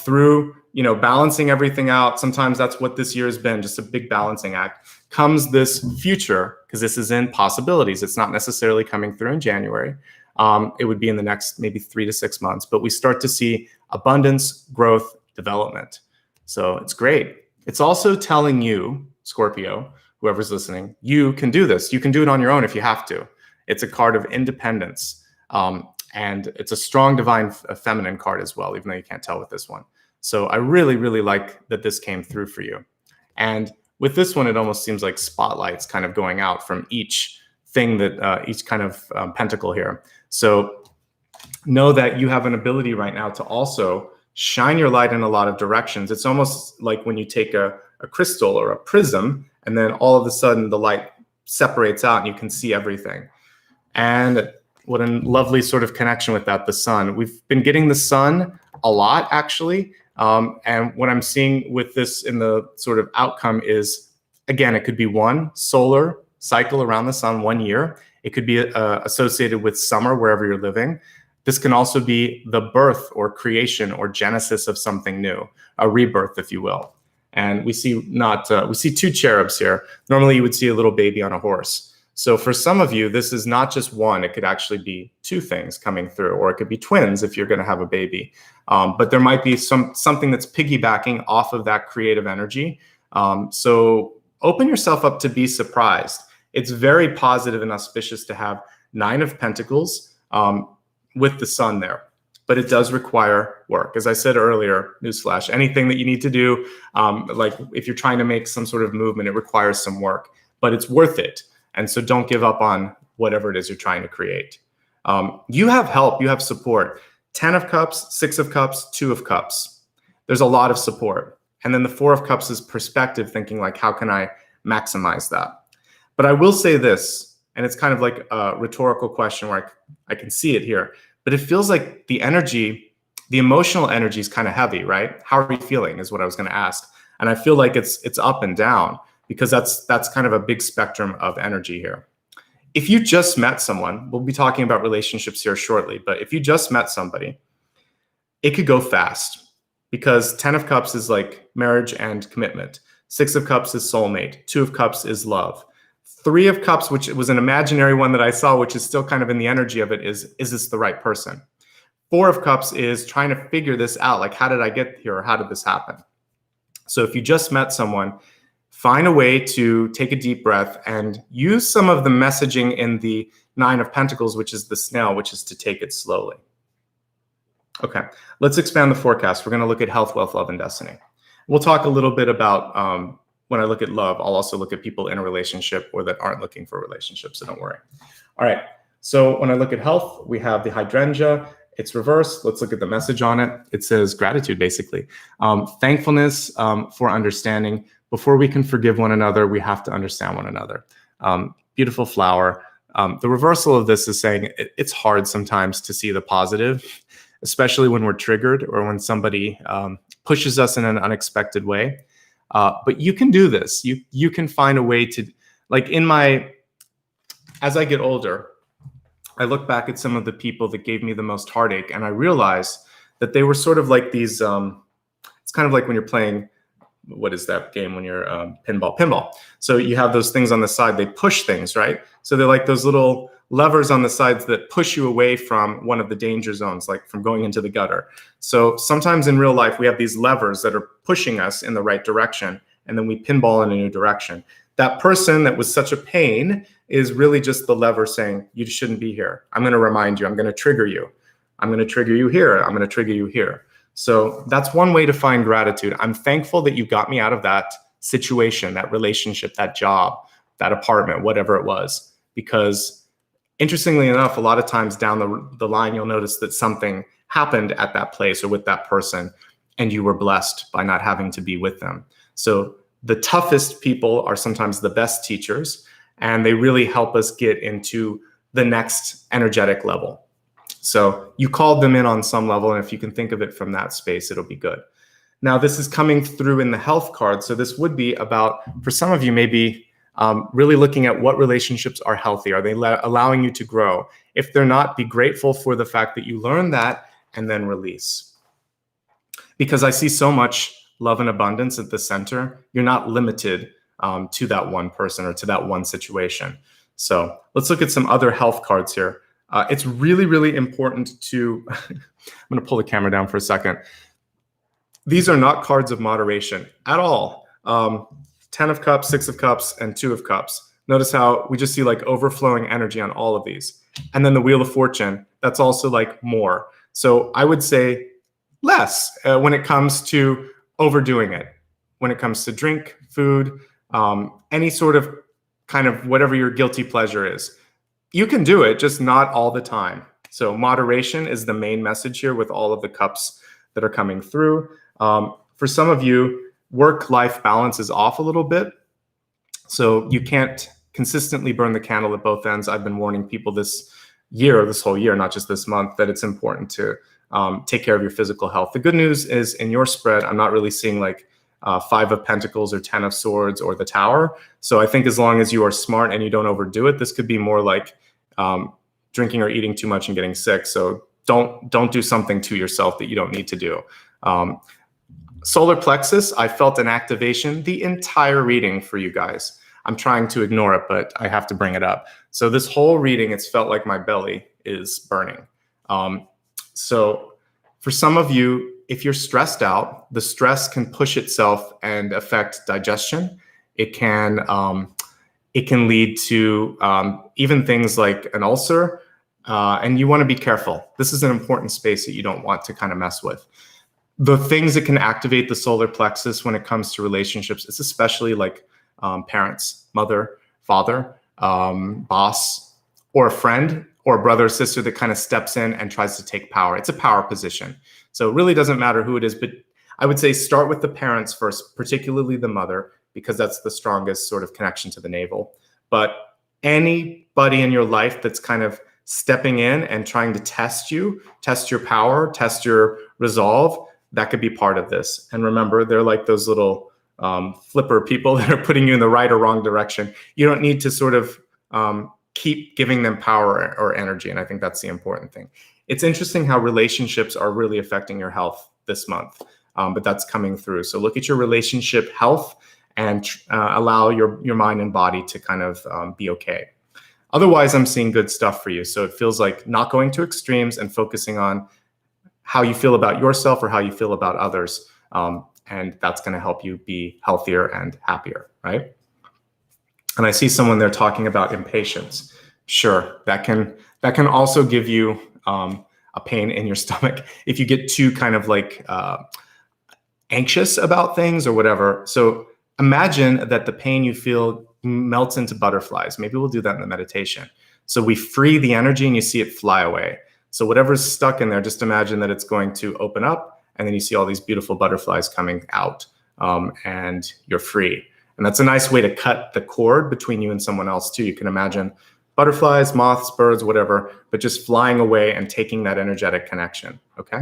through balancing everything out, sometimes that's what this year has been, just a big balancing act, comes this future, because this is in possibilities. It's not necessarily coming through in January. It would be in the next maybe 3 to 6 months, but we start to see abundance, growth, development. So it's great. It's also telling you, Scorpio, whoever's listening, you can do this. You can do it on your own if you have to. It's a card of independence. And it's a strong divine feminine card as well, even though you can't tell with this one. So I really, really like that this came through for you. And with this one, it almost seems like spotlights kind of going out from each thing that each kind of pentacle here. So know that you have an ability right now to also shine your light in a lot of directions. It's almost like when you take a crystal or a prism, and then all of a sudden the light separates out and you can see everything. And what a lovely sort of connection with that, the sun. We've been getting the sun a lot, actually. And what I'm seeing with this in the sort of outcome is, again, it could be one solar cycle around the sun 1 year. It could be associated with summer wherever you're living. This can also be the birth or creation or genesis of something new, a rebirth, if you will. And we see we see two cherubs here. Normally, you would see a little baby on a horse. So for some of you, this is not just one. It could actually be two things coming through, or it could be twins if you're going to have a baby. But there might be something that's piggybacking off of that creative energy. So open yourself up to be surprised. It's very positive and auspicious to have 9 of Pentacles with the sun there. But it does require work. As I said earlier, newsflash, anything that you need to do, like if you're trying to make some sort of movement, it requires some work, but it's worth it. And so don't give up on whatever it is you're trying to create. You have help, you have support. 10 of Cups, 6 of Cups, 2 of Cups. There's a lot of support. And then the 4 of Cups is perspective, thinking like, how can I maximize that? But I will say this, and it's kind of like a rhetorical question where I can see it here, but it feels like the energy, the emotional energy is kind of heavy, right? How are you feeling is what I was going to ask. And I feel like it's up and down, because that's kind of a big spectrum of energy here. If you just met someone, we'll be talking about relationships here shortly, but if you just met somebody, it could go fast, because 10 of Cups is like marriage and commitment. 6 of Cups is soulmate. 2 of Cups is love. 3 of Cups, which was an imaginary one that I saw, which is still kind of in the energy of it, is this the right person? 4 of Cups is trying to figure this out. Like, how did I get here? Or how did this happen? So if you just met someone, find a way to take a deep breath and use some of the messaging in the 9 of Pentacles, which is the snail, which is to take it slowly. Okay, let's expand the forecast. We're going to look at health, wealth, love, and destiny. We'll talk a little bit about when I look at love, I'll also look at people in a relationship or that aren't looking for a relationship, so don't worry. All right, so when I look at health, we have the hydrangea. It's reversed. Let's look at the message on it. It says gratitude, basically. Thankfulness for understanding. Before we can forgive one another, we have to understand one another. Beautiful flower. The reversal of this is saying it's hard sometimes to see the positive, especially when we're triggered or when somebody pushes us in an unexpected way. But you can do this. You can find a way to, like as I get older, I look back at some of the people that gave me the most heartache, and I realize that they were sort of like these, it's kind of like when you're playing, what is that game when you're pinball? So you have those things on the side, they push things, right? So they're like those little levers on the sides that push you away from one of the danger zones, like from going into the gutter. So sometimes in real life, we have these levers that are pushing us in the right direction, and then we pinball in a new direction. That person that was such a pain is really just the lever saying, you shouldn't be here. I'm going to remind you, I'm going to trigger you. I'm going to trigger you here. I'm going to trigger you here. So that's one way to find gratitude. I'm thankful that you got me out of that situation, that relationship, that job, that apartment, whatever it was. Because interestingly enough, a lot of times down the line, you'll notice that something happened at that place or with that person, and you were blessed by not having to be with them. So the toughest people are sometimes the best teachers, and they really help us get into the next energetic level. So you called them in on some level, and if you can think of it from that space, it'll be good. Now, this is coming through in the health card. So this would be about, for some of you, maybe really looking at what relationships are healthy. Are they allowing you to grow? If they're not, be grateful for the fact that you learned that and then release. Because I see so much love and abundance at the center. You're not limited to that one person or to that one situation. So let's look at some other health cards here. It's really, really important to, I'm going to pull the camera down for a second. These are not cards of moderation at all. 10 of cups, 6 of cups, and 2 of cups. Notice how we just see like overflowing energy on all of these. And then the Wheel of Fortune, that's also like more. So I would say less when it comes to overdoing it. When it comes to drink, food, any sort of kind of whatever your guilty pleasure is. You can do it, just not all the time. So moderation is the main message here with all of the cups that are coming through. For some of you, work-life balance is off a little bit. So you can't consistently burn the candle at both ends. I've been warning people this whole year, not just this month, that it's important to take care of your physical health. The good news is in your spread, I'm not really seeing like 5 of Pentacles or 10 of Swords or the Tower. So I think as long as you are smart and you don't overdo it, this could be more like drinking or eating too much and getting sick. So don't do something to yourself that you don't need to do. Solar plexus, I felt an activation the entire reading for you guys. I'm trying to ignore it, but I have to bring it up. So this whole reading, it's felt like my belly is burning. So for some of you, if you're stressed out, the stress can push itself and affect digestion. It can lead to even things like an ulcer, and you want to be careful. This is an important space that you don't want to kind of mess with. The things that can activate the solar plexus when it comes to relationships, it's especially like parents, mother, father, boss, or a friend, or a brother or sister that kind of steps in and tries to take power. It's a power position. So it really doesn't matter who it is, but I would say start with the parents first, particularly the mother, because that's the strongest sort of connection to the navel. But anybody in your life that's kind of stepping in and trying to test you, test your power, test your resolve, that could be part of this. And remember, they're like those little flipper people that are putting you in the right or wrong direction. You don't need to sort of keep giving them power or energy. And I think that's the important thing. It's interesting how relationships are really affecting your health this month, but that's coming through. So look at your relationship health and allow your mind and body to kind of be okay. Otherwise, I'm seeing good stuff for you. So it feels like not going to extremes and focusing on how you feel about yourself or how you feel about others. And that's going to help you be healthier and happier, right? And I see someone there talking about impatience. Sure, that can also give you a pain in your stomach if you get too kind of like anxious about things or whatever. So imagine that the pain you feel melts into butterflies. Maybe we'll do that in the meditation. So we free the energy and you see it fly away. So whatever's stuck in there, just imagine that it's going to open up and then you see all these beautiful butterflies coming out and you're free. And that's a nice way to cut the cord between you and someone else too. You can imagine Butterflies, moths, birds, whatever, but just flying away and taking that energetic connection, okay?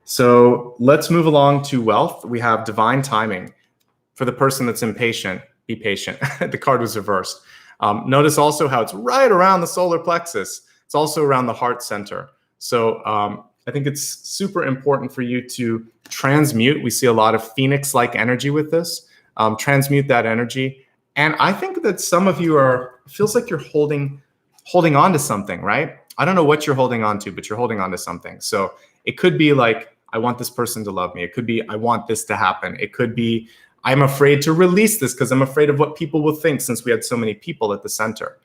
So let's move along to wealth. We have divine timing. For the person that's impatient, be patient. The card was reversed. Notice also how it's right around the solar plexus. It's also around the heart center. So I think it's super important for you to transmute. We see a lot of phoenix-like energy with this. Transmute that energy. And I think that some of you feels like you're holding on to something, right? I don't know what you're holding on to, but you're holding on to something. So it could be like, I want this person to love me. It could be, I want this to happen. It could be, I'm afraid to release this because I'm afraid of what people will think since we had so many people at the center.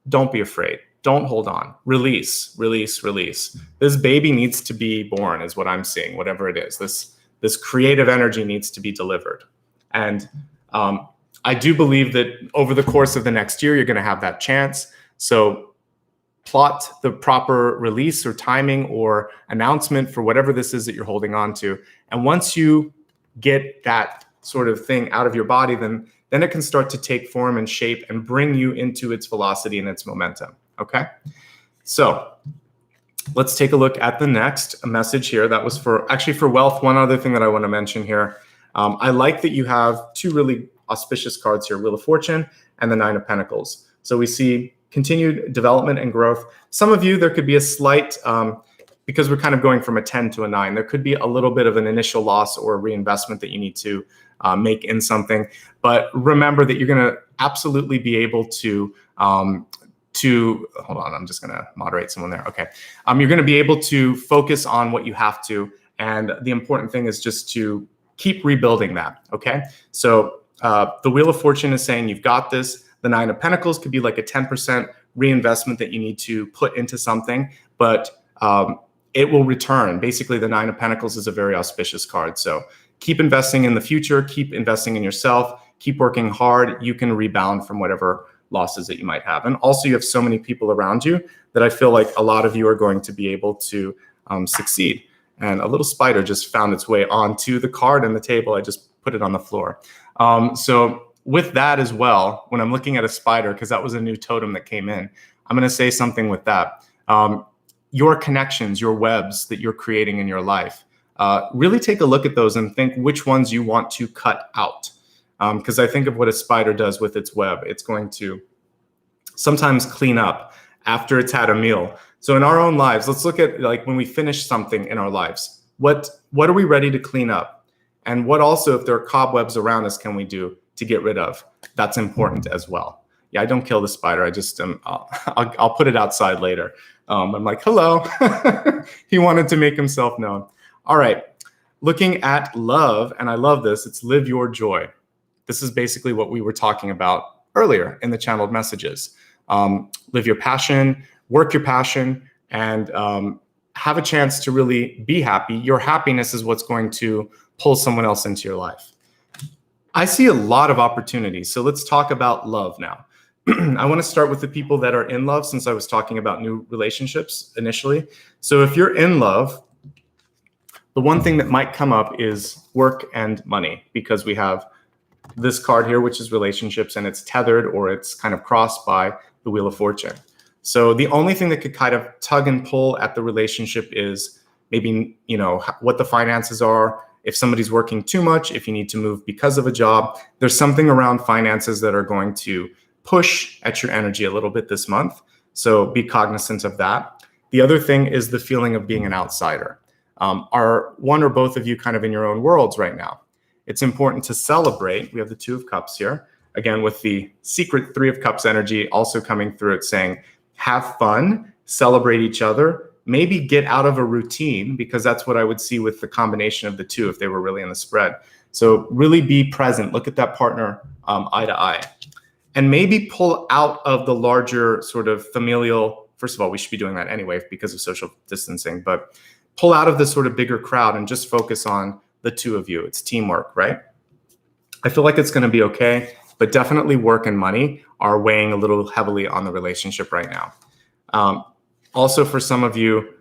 Don't be afraid. Don't hold on. Release, release, release. This baby needs to be born is what I'm seeing, whatever it is. This creative energy needs to be delivered. And I do believe that over the course of the next year, you're going to have that chance. So plot the proper release or timing or announcement for whatever this is that you're holding on to. And once you get that sort of thing out of your body, then it can start to take form and shape and bring you into its velocity and its momentum. Okay. So let's take a look at the next message here. That was for wealth. One other thing that I want to mention here. I like that you have two really auspicious cards here, Wheel of Fortune and the Nine of Pentacles. So we see continued development and growth. Some of you, there could be a slight, because we're kind of going from a 10 to a 9, there could be a little bit of an initial loss or reinvestment that you need to make in something. But remember that you're going to absolutely be able to hold on, I'm just going to moderate someone there. Okay. You're going to be able to focus on what you have to. And the important thing is just to keep rebuilding that. Okay. So the Wheel of Fortune is saying you've got this. The Nine of Pentacles could be like a 10% reinvestment that you need to put into something, but it will return. Basically, the Nine of Pentacles is a very auspicious card. So keep investing in the future, keep investing in yourself, keep working hard. You can rebound from whatever losses that you might have. And also you have so many people around you that I feel like a lot of you are going to be able to succeed. And a little spider just found its way onto the card and the table. I just put it on the floor. So with that as well, when I'm looking at a spider, because that was a new totem that came in, I'm going to say something with that. Your connections, your webs that you're creating in your life, really take a look at those and think which ones you want to cut out. Because I think of what a spider does with its web. It's going to sometimes clean up after it's had a meal. So in our own lives, let's look at like when we finish something in our lives, what are we ready to clean up? And what also, if there are cobwebs around us, can we do to get rid of? That's important as well. Yeah, I don't kill the spider. I just I'll put it outside later. I'm like, hello. He wanted to make himself known. All right, looking at love, and I love this. It's live your joy. This is basically what we were talking about earlier in the channeled messages. Live your passion, work your passion, and have a chance to really be happy. Your happiness is what's going to pull someone else into your life. I see a lot of opportunities. So let's talk about love now. I want to start with the people that are in love, since I was talking about new relationships initially. So if you're in love, the one thing that might come up is work and money, because we have this card here, which is relationships, and it's tethered or it's kind of crossed by the Wheel of Fortune. So the only thing that could kind of tug and pull at the relationship is maybe, what the finances are. If somebody's working too much, if you need to move because of a job, there's something around finances that are going to push at your energy a little bit this month. So be cognizant of that. The other thing is the feeling of being an outsider. Are one or both of you kind of in your own worlds right now? It's important to celebrate. We have the Two of Cups here. Again, with the secret Three of Cups energy also coming through it, saying, have fun, celebrate each other, maybe get out of a routine, because that's what I would see with the combination of the two if they were really in the spread. So really be present. Look at that partner eye to eye. And maybe pull out of the larger sort of familial, first of all, we should be doing that anyway because of social distancing, but pull out of the sort of bigger crowd and just focus on the two of you. It's teamwork, right? I feel like it's going to be okay, but definitely work and money are weighing a little heavily on the relationship right now. Also, for some of you,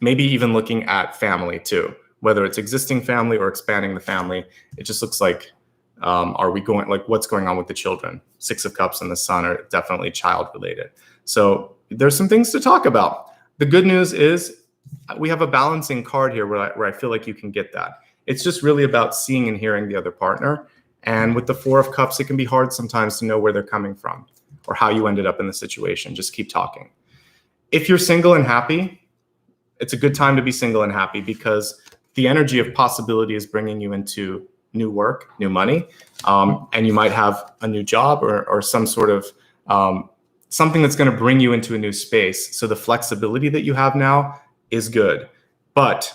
maybe even looking at family too, whether it's existing family or expanding the family. It just looks like Are we going, like, what's going on with the children? Six of Cups and the Sun are definitely child related. So there's some things to talk about. The good news is we have a balancing card here where I feel like you can get that. It's just really about seeing and hearing the other partner. And with the Four of Cups, it can be hard sometimes to know where they're coming from or how you ended up in the situation. Just keep talking. If you're single and happy, it's a good time to be single and happy because the energy of possibility is bringing you into new work, new money, and you might have a new job or some sort of something that's going to bring you into a new space. So the flexibility that you have now is good, but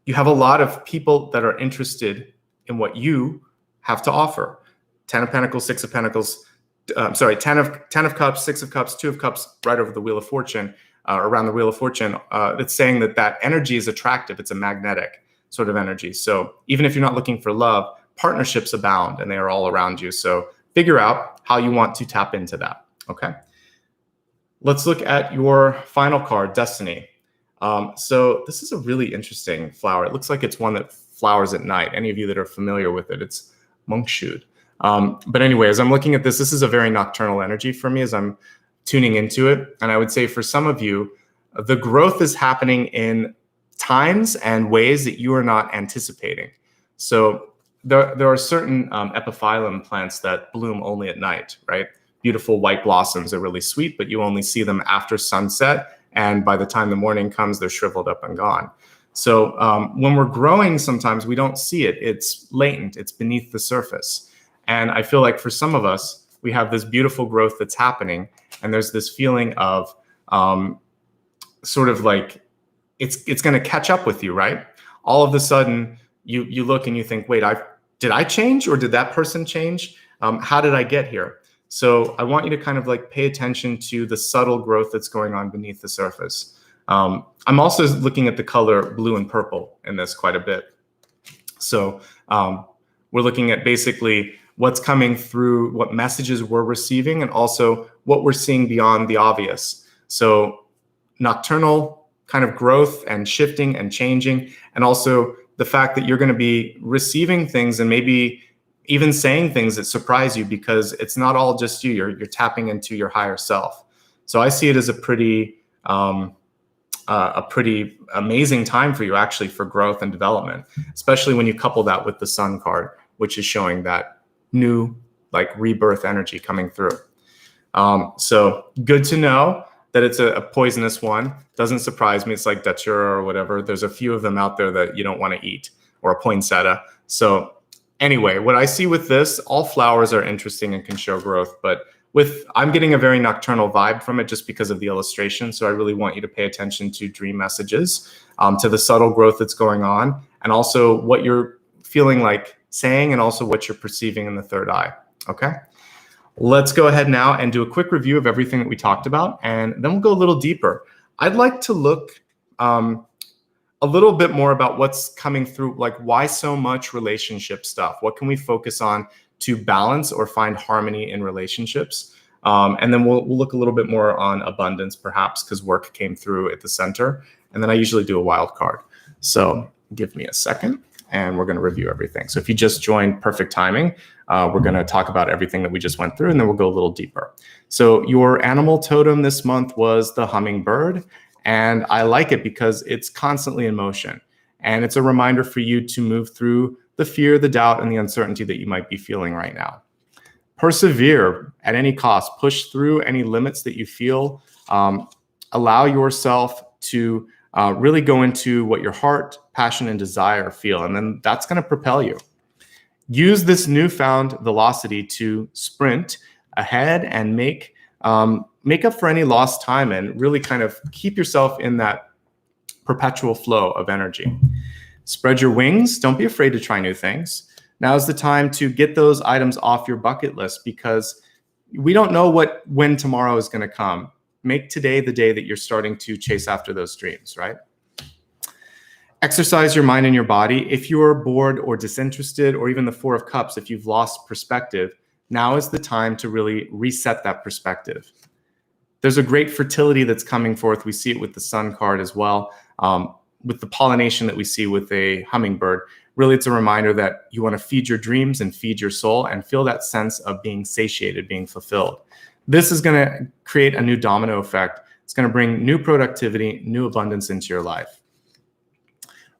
you have a lot of people that are interested in what you have to offer. 10 of Pentacles, 6 of Pentacles, 10 of Cups, 6 of Cups, 2 of Cups, right over the Wheel of Fortune, around the Wheel of Fortune. It's saying that energy is attractive. It's a magnetic sort of energy. So even if you're not looking for love, partnerships abound and they are all around you. So figure out how you want to tap into that. Okay. Let's look at your final card, Destiny. So this is a really interesting flower. It looks like it's one that flowers at night. Any of you that are familiar with it, it's monkshood. But anyway, as I'm looking at this, this is a very nocturnal energy for me as I'm tuning into it. And I would say for some of you, the growth is happening in times and ways that you are not anticipating. So there are certain epiphyllum plants that bloom only at night, right? Beautiful white blossoms are really sweet, but you only see them after sunset. And by the time the morning comes, they're shriveled up and gone. So when we're growing, sometimes we don't see it. It's latent. It's beneath the surface. And I feel like for some of us, we have this beautiful growth that's happening. And there's this feeling of sort of like it's going to catch up with you, right? All of a sudden, you look and you think, wait, did I change or did that person change? How did I get here? So I want you to kind of like pay attention to the subtle growth that's going on beneath the surface. I'm also looking at the color blue and purple in this quite a bit. So we're looking at basically what's coming through, what messages we're receiving, and also what we're seeing beyond the obvious. So nocturnal kind of growth and shifting and changing, and also the fact that you're going to be receiving things and maybe even saying things that surprise you because it's not all just you. You're tapping into your higher self. So I see it as a pretty amazing time for you actually for growth and development, especially when you couple that with the Sun card, which is showing that new like rebirth energy coming through. So good to know that it's a poisonous one. Doesn't surprise me. It's like datura or whatever. There's a few of them out there that you don't want to eat, or a poinsettia. So anyway, what I see with this, all flowers are interesting and can show growth, but I'm getting a very nocturnal vibe from it just because of the illustration. So I really want you to pay attention to dream messages, to the subtle growth that's going on, and also what you're feeling like saying, and also what you're perceiving in the third eye. Okay. Let's go ahead now and do a quick review of everything that we talked about, and then we'll go a little deeper. I'd like to look a little bit more about what's coming through, like why so much relationship stuff? What can we focus on to balance or find harmony in relationships? And then we'll look a little bit more on abundance, perhaps, because work came through at the center. And then I usually do a wild card. So give me a second, and we're going to review everything. So if you just joined, perfect timing. We're going to talk about everything that we just went through, and then we'll go a little deeper. So your animal totem this month was the hummingbird. And I like it because it's constantly in motion. And it's a reminder for you to move through the fear, the doubt, and the uncertainty that you might be feeling right now. Persevere at any cost. Push through any limits that you feel. Allow yourself to really go into what your heart, passion, and desire feel. And then that's going to propel you. Use this newfound velocity to sprint ahead and make up for any lost time, and really kind of keep yourself in that perpetual flow of energy. Spread your wings. Don't be afraid to try new things. Now is the time to get those items off your bucket list, because we don't know when tomorrow is going to come. Make today the day that you're starting to chase after those dreams, right? Exercise your mind and your body. If you're bored or disinterested, or even the Four of Cups, if you've lost perspective, now is the time to really reset that perspective. There's a great fertility that's coming forth. We see it with the Sun card as well, with the pollination that we see with a hummingbird. Really, it's a reminder that you want to feed your dreams and feed your soul and feel that sense of being satiated, being fulfilled. This is going to create a new domino effect. It's going to bring new productivity, new abundance into your life.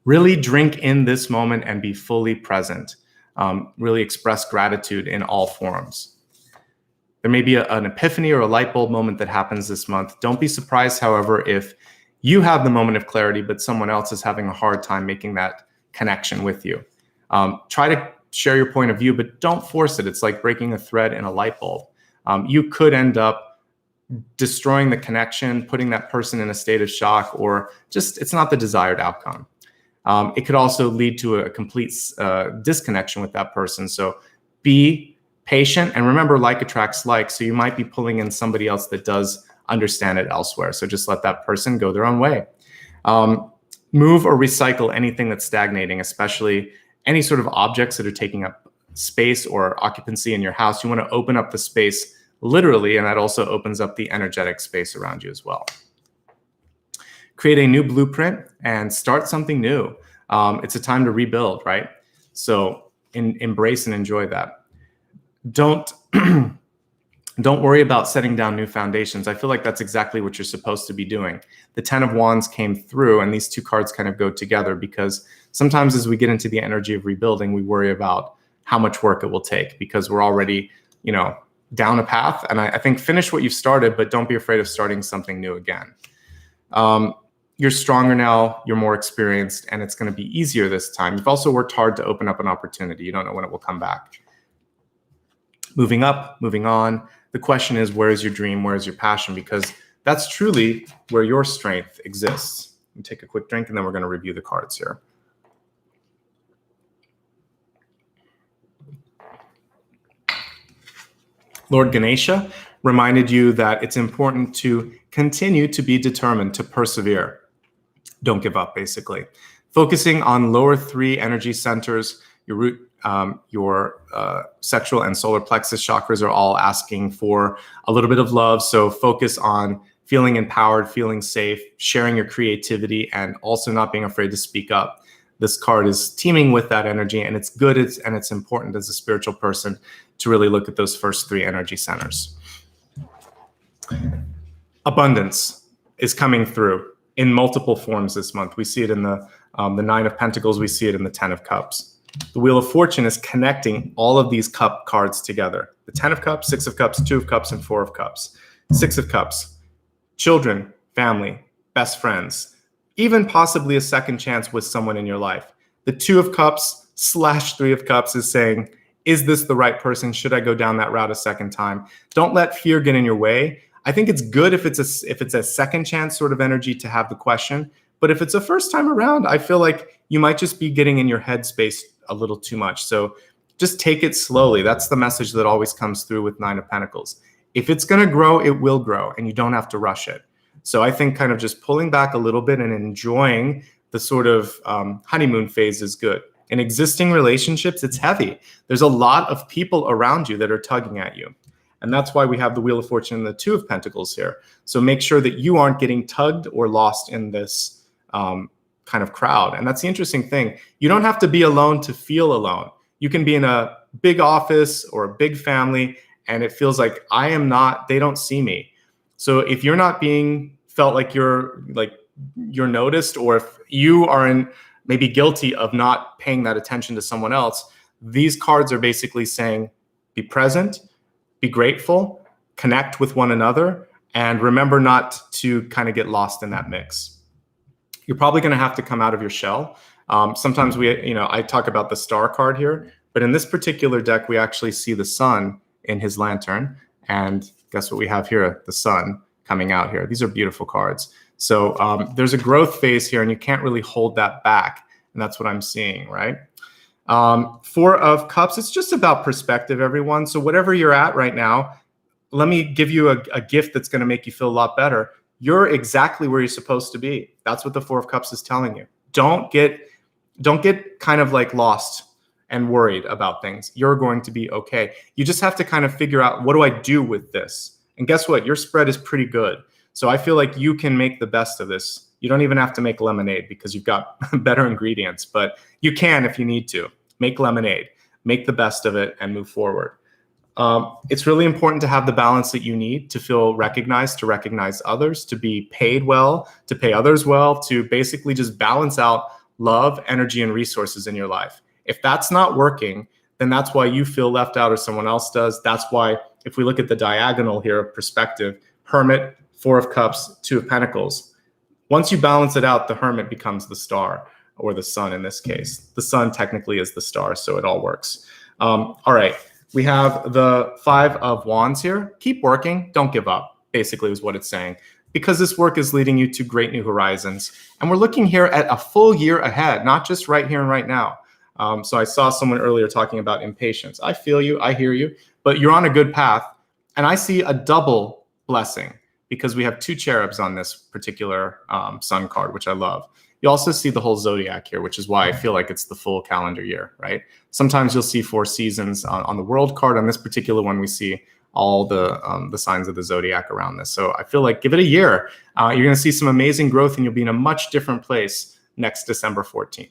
Really drink in this moment and be fully present. Really express gratitude in all forms. There may be an epiphany or a light bulb moment that happens this month. Don't be surprised, however, if you have the moment of clarity, but someone else is having a hard time making that connection with you. Try to share your point of view, but don't force it. It's like breaking a thread in a light bulb. You could end up destroying the connection, putting that person in a state of shock, or just it's not the desired outcome. It could also lead to a complete disconnection with that person. So be patient, and remember, like attracts like. So you might be pulling in somebody else that does understand it elsewhere. So just let that person go their own way. Move or recycle anything that's stagnating, especially any sort of objects that are taking up space or occupancy in your house. You want to open up the space literally, and that also opens up the energetic space around you as well. Create a new blueprint and start something new. It's a time to rebuild, right? So embrace and enjoy that. Don't worry about setting down new foundations. I feel like that's exactly what you're supposed to be doing. The 10 of Wands came through, and these two cards kind of go together because sometimes as we get into the energy of rebuilding, we worry about how much work it will take because we're already, down a path. And I think finish what you've started, but don't be afraid of starting something new again. You're stronger now, you're more experienced, and it's going to be easier this time. You've also worked hard to open up an opportunity. You don't know when it will come back. Moving up, moving on. The question is, where is your dream? Where is your passion? Because that's truly where your strength exists. Let me take a quick drink, and then we're going to review the cards here. Lord Ganesha reminded you that it's important to continue to be determined, to persevere. Don't give up, basically. Focusing on lower 3 energy centers, your root, your sexual and solar plexus chakras are all asking for a little bit of love. So focus on feeling empowered, feeling safe, sharing your creativity, and also not being afraid to speak up. This card is teeming with that energy, and it's good and it's important as a spiritual person to really look at those first 3 energy centers. Abundance is coming through in multiple forms this month. We see it in the 9 of Pentacles. We see it in the 10 of Cups. The Wheel of Fortune is connecting all of these cup cards together. The 10 of Cups, 6 of Cups, 2 of Cups, and 4 of Cups. 6 of Cups, children, family, best friends, even possibly a second chance with someone in your life. The 2 of Cups / 3 of Cups is saying, is this the right person? Should I go down that route a second time? Don't let fear get in your way. I think it's good if it's a second chance sort of energy to have the question. But if it's a first time around, I feel like you might just be getting in your headspace a little too much. So just take it slowly. That's the message that always comes through with 9 of Pentacles. If it's going to grow, it will grow, and you don't have to rush it. So I think kind of just pulling back a little bit and enjoying the sort of honeymoon phase is good. In existing relationships, it's heavy. There's a lot of people around you that are tugging at you. And that's why we have the Wheel of Fortune and the 2 of Pentacles here. So make sure that you aren't getting tugged or lost in this kind of crowd. And that's the interesting thing. You don't have to be alone to feel alone. You can be in a big office or a big family, and it feels like they don't see me. So if you're not being felt like you're noticed, or if you are maybe guilty of not paying that attention to someone else, these cards are basically saying, be present, be grateful, connect with one another, and remember not to kind of get lost in that mix. You're probably going to have to come out of your shell. Sometimes I talk about the star card here, but in this particular deck, we actually see the sun in his lantern. And guess what we have here? The sun coming out here. These are beautiful cards. So there's a growth phase here, and you can't really hold that back. And that's what I'm seeing, right? 4 of Cups, it's just about perspective, everyone. So whatever you're at right now, let me give you a gift that's going to make you feel a lot better. You're exactly where you're supposed to be. That's what the 4 of Cups is telling you. Don't get kind of like lost and worried about things. You're going to be okay. You just have to kind of figure out, what do I do with this? And guess what? Your spread is pretty good. So I feel like you can make the best of this. You don't even have to make lemonade because you've got better ingredients, but you can if you need to. Make lemonade, make the best of it, and move forward. It's really important to have the balance that you need to feel recognized, to recognize others, to be paid well, to pay others well, to basically just balance out love, energy, and resources in your life. If that's not working, then that's why you feel left out or someone else does. That's why, if we look at the diagonal here of perspective, Hermit, Four of Cups, Two of Pentacles. Once you balance it out, the Hermit becomes the star, or the sun in this case. The sun technically is the star, so it all works. All right. We have the Five of Wands here. Keep working. Don't give up, basically is what it's saying, because this work is leading you to great new horizons. And we're looking here at a full year ahead, not just right here and right now. So I saw someone earlier talking about impatience. I feel you. I hear you. But you're on a good path. And I see a double blessing because we have two cherubs on this particular sun card, which I love. You also see the whole zodiac here, which is why I feel like it's the full calendar year, right? Sometimes you'll see 4 seasons on the world card. On this particular one, we see all the signs of the zodiac around this. So I feel like give it a year. You're going to see some amazing growth, and you'll be in a much different place next December 14th.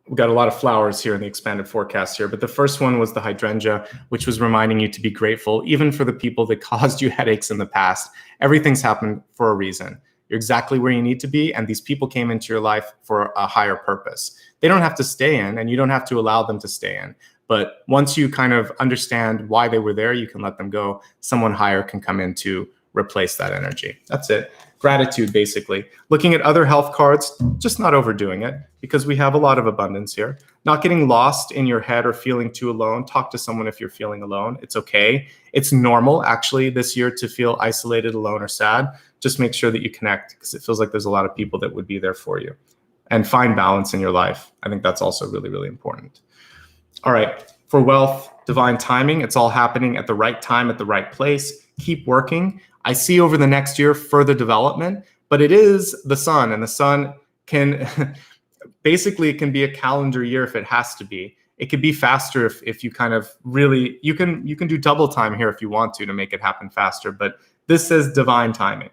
We've got a lot of flowers here in the expanded forecast here, but the first one was the hydrangea, which was reminding you to be grateful, even for the people that caused you headaches in the past. Everything's happened for a reason. You're exactly where you need to be, and these people came into your life for a higher purpose. They don't have to stay in, and you don't have to allow them to stay in. But once you kind of understand why they were there, you can let them go. Someone higher can come in to replace that energy. That's it. Gratitude, basically. Looking at other health cards, just not overdoing it, because we have a lot of abundance here. Not getting lost in your head or feeling too alone. Talk to someone if you're feeling alone. It's okay. It's normal, actually, this year to feel isolated, alone, or sad. Just make sure that you connect, because it feels like there's a lot of people that would be there for you. And find balance in your life. I think that's also really, really important. All right. For wealth, divine timing. It's all happening at the right time, at the right place. Keep working. I see over the next year further development, but it is the sun, and the sun can basically, it can be a calendar year if it has to be. It could be faster if you kind of really, you can do double time here if you want to make it happen faster, but this says divine timing.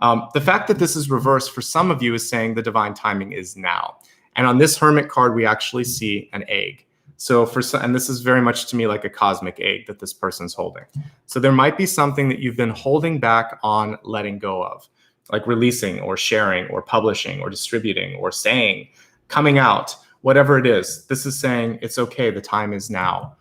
The fact that this is reversed for some of you is saying the divine timing is now. And on this Hermit card, we actually see an egg. So and this is very much to me like a cosmic egg that this person's holding. So there might be something that you've been holding back on letting go of, like releasing or sharing or publishing or distributing or saying, coming out, whatever it is. This is saying it's okay. The time is now.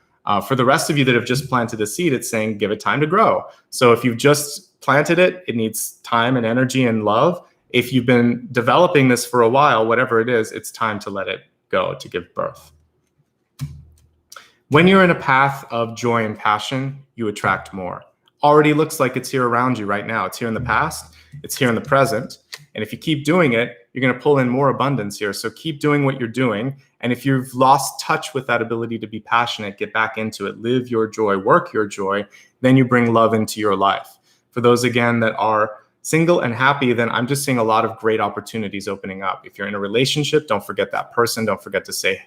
For the rest of you that have just planted a seed, it's saying give it time to grow. So if you've just planted it, it needs time and energy and love. If you've been developing this for a while, whatever it is, it's time to let it go, to give birth. When you're in a path of joy and passion, you attract more. Already looks like it's here around you right now. It's here in the past, it's here in the present. And if you keep doing it, you're going to pull in more abundance here. So keep doing what you're doing. And if you've lost touch with that ability to be passionate, get back into it, live your joy, work your joy, then you bring love into your life. For those, again, that are single and happy, then I'm just seeing a lot of great opportunities opening up. If you're in a relationship, don't forget that person. Don't forget to say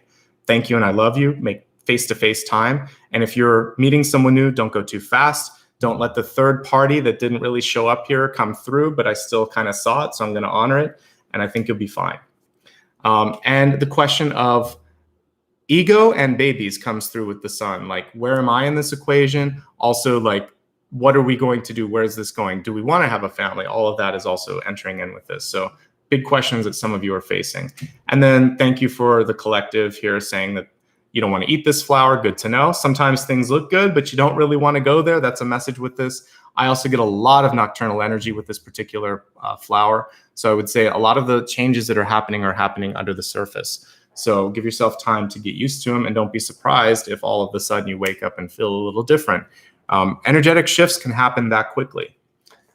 thank you and I love you. Make face-to-face time. And if you're meeting someone new, don't go too fast. Don't let the third party that didn't really show up here come through, but I still kind of saw it, so I'm going to honor it, and I think you'll be fine. And the question of ego and babies comes through with the sun. Like, where am I in this equation? Also, like, what are we going to do? Where is this going? Do we want to have a family? All of that is also entering in with this. So big questions that some of you are facing. And then thank you for the collective here saying that you don't want to eat this flower. Good to know. Sometimes things look good, but you don't really want to go there. That's a message with this. I also get a lot of nocturnal energy with this particular flower. So I would say a lot of the changes that are happening under the surface. So give yourself time to get used to them, and don't be surprised if all of a sudden you wake up and feel a little different. Energetic shifts can happen that quickly.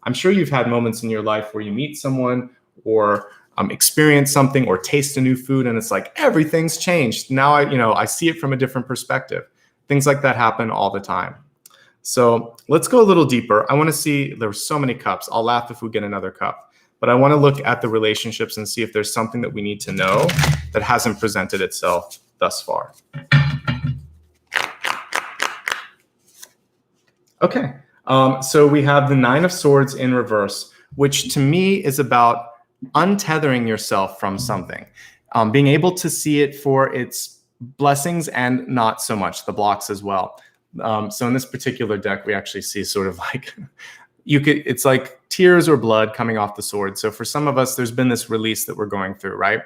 I'm sure you've had moments in your life where you meet someone or experience something or taste a new food, and it's like everything's changed. Now I see it from a different perspective. Things like that happen all the time. So let's go a little deeper. I want to see, there's so many cups. I'll laugh if we get another cup. But I want to look at the relationships and see if there's something that we need to know that hasn't presented itself thus far. Okay. So we have the Nine of Swords in reverse, which to me is about untethering yourself from something, being able to see it for its blessings and not so much the blocks as well. So in this particular deck, we actually see sort of like it's like tears or blood coming off the sword. So for some of us, there's been this release that we're going through, right?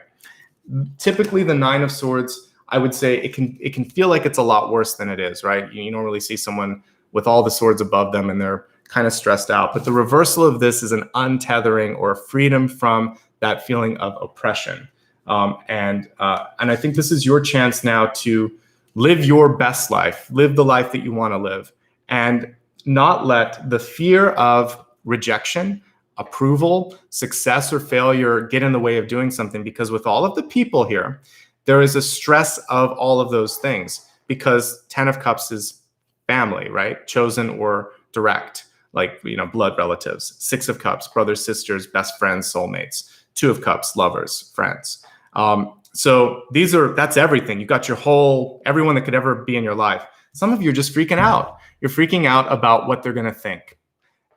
Typically the 9 of Swords, I would say it can feel like it's a lot worse than it is, right? You normally see someone with all the swords above them and they're kind of stressed out. But the reversal of this is an untethering or freedom from that feeling of oppression. And I think this is your chance now to live your best life, live the life that you want to live, and not let the fear of rejection, approval, success, or failure get in the way of doing something. Because with all of the people here, there is a stress of all of those things, because 10 of Cups is family, right? Chosen or direct, like, blood relatives. 6 of Cups, brothers, sisters, best friends, soulmates. 2 of Cups, lovers, friends. So that's everything. You got everyone that could ever be in your life. Some of you are just freaking out. You're freaking out about what they're going to think.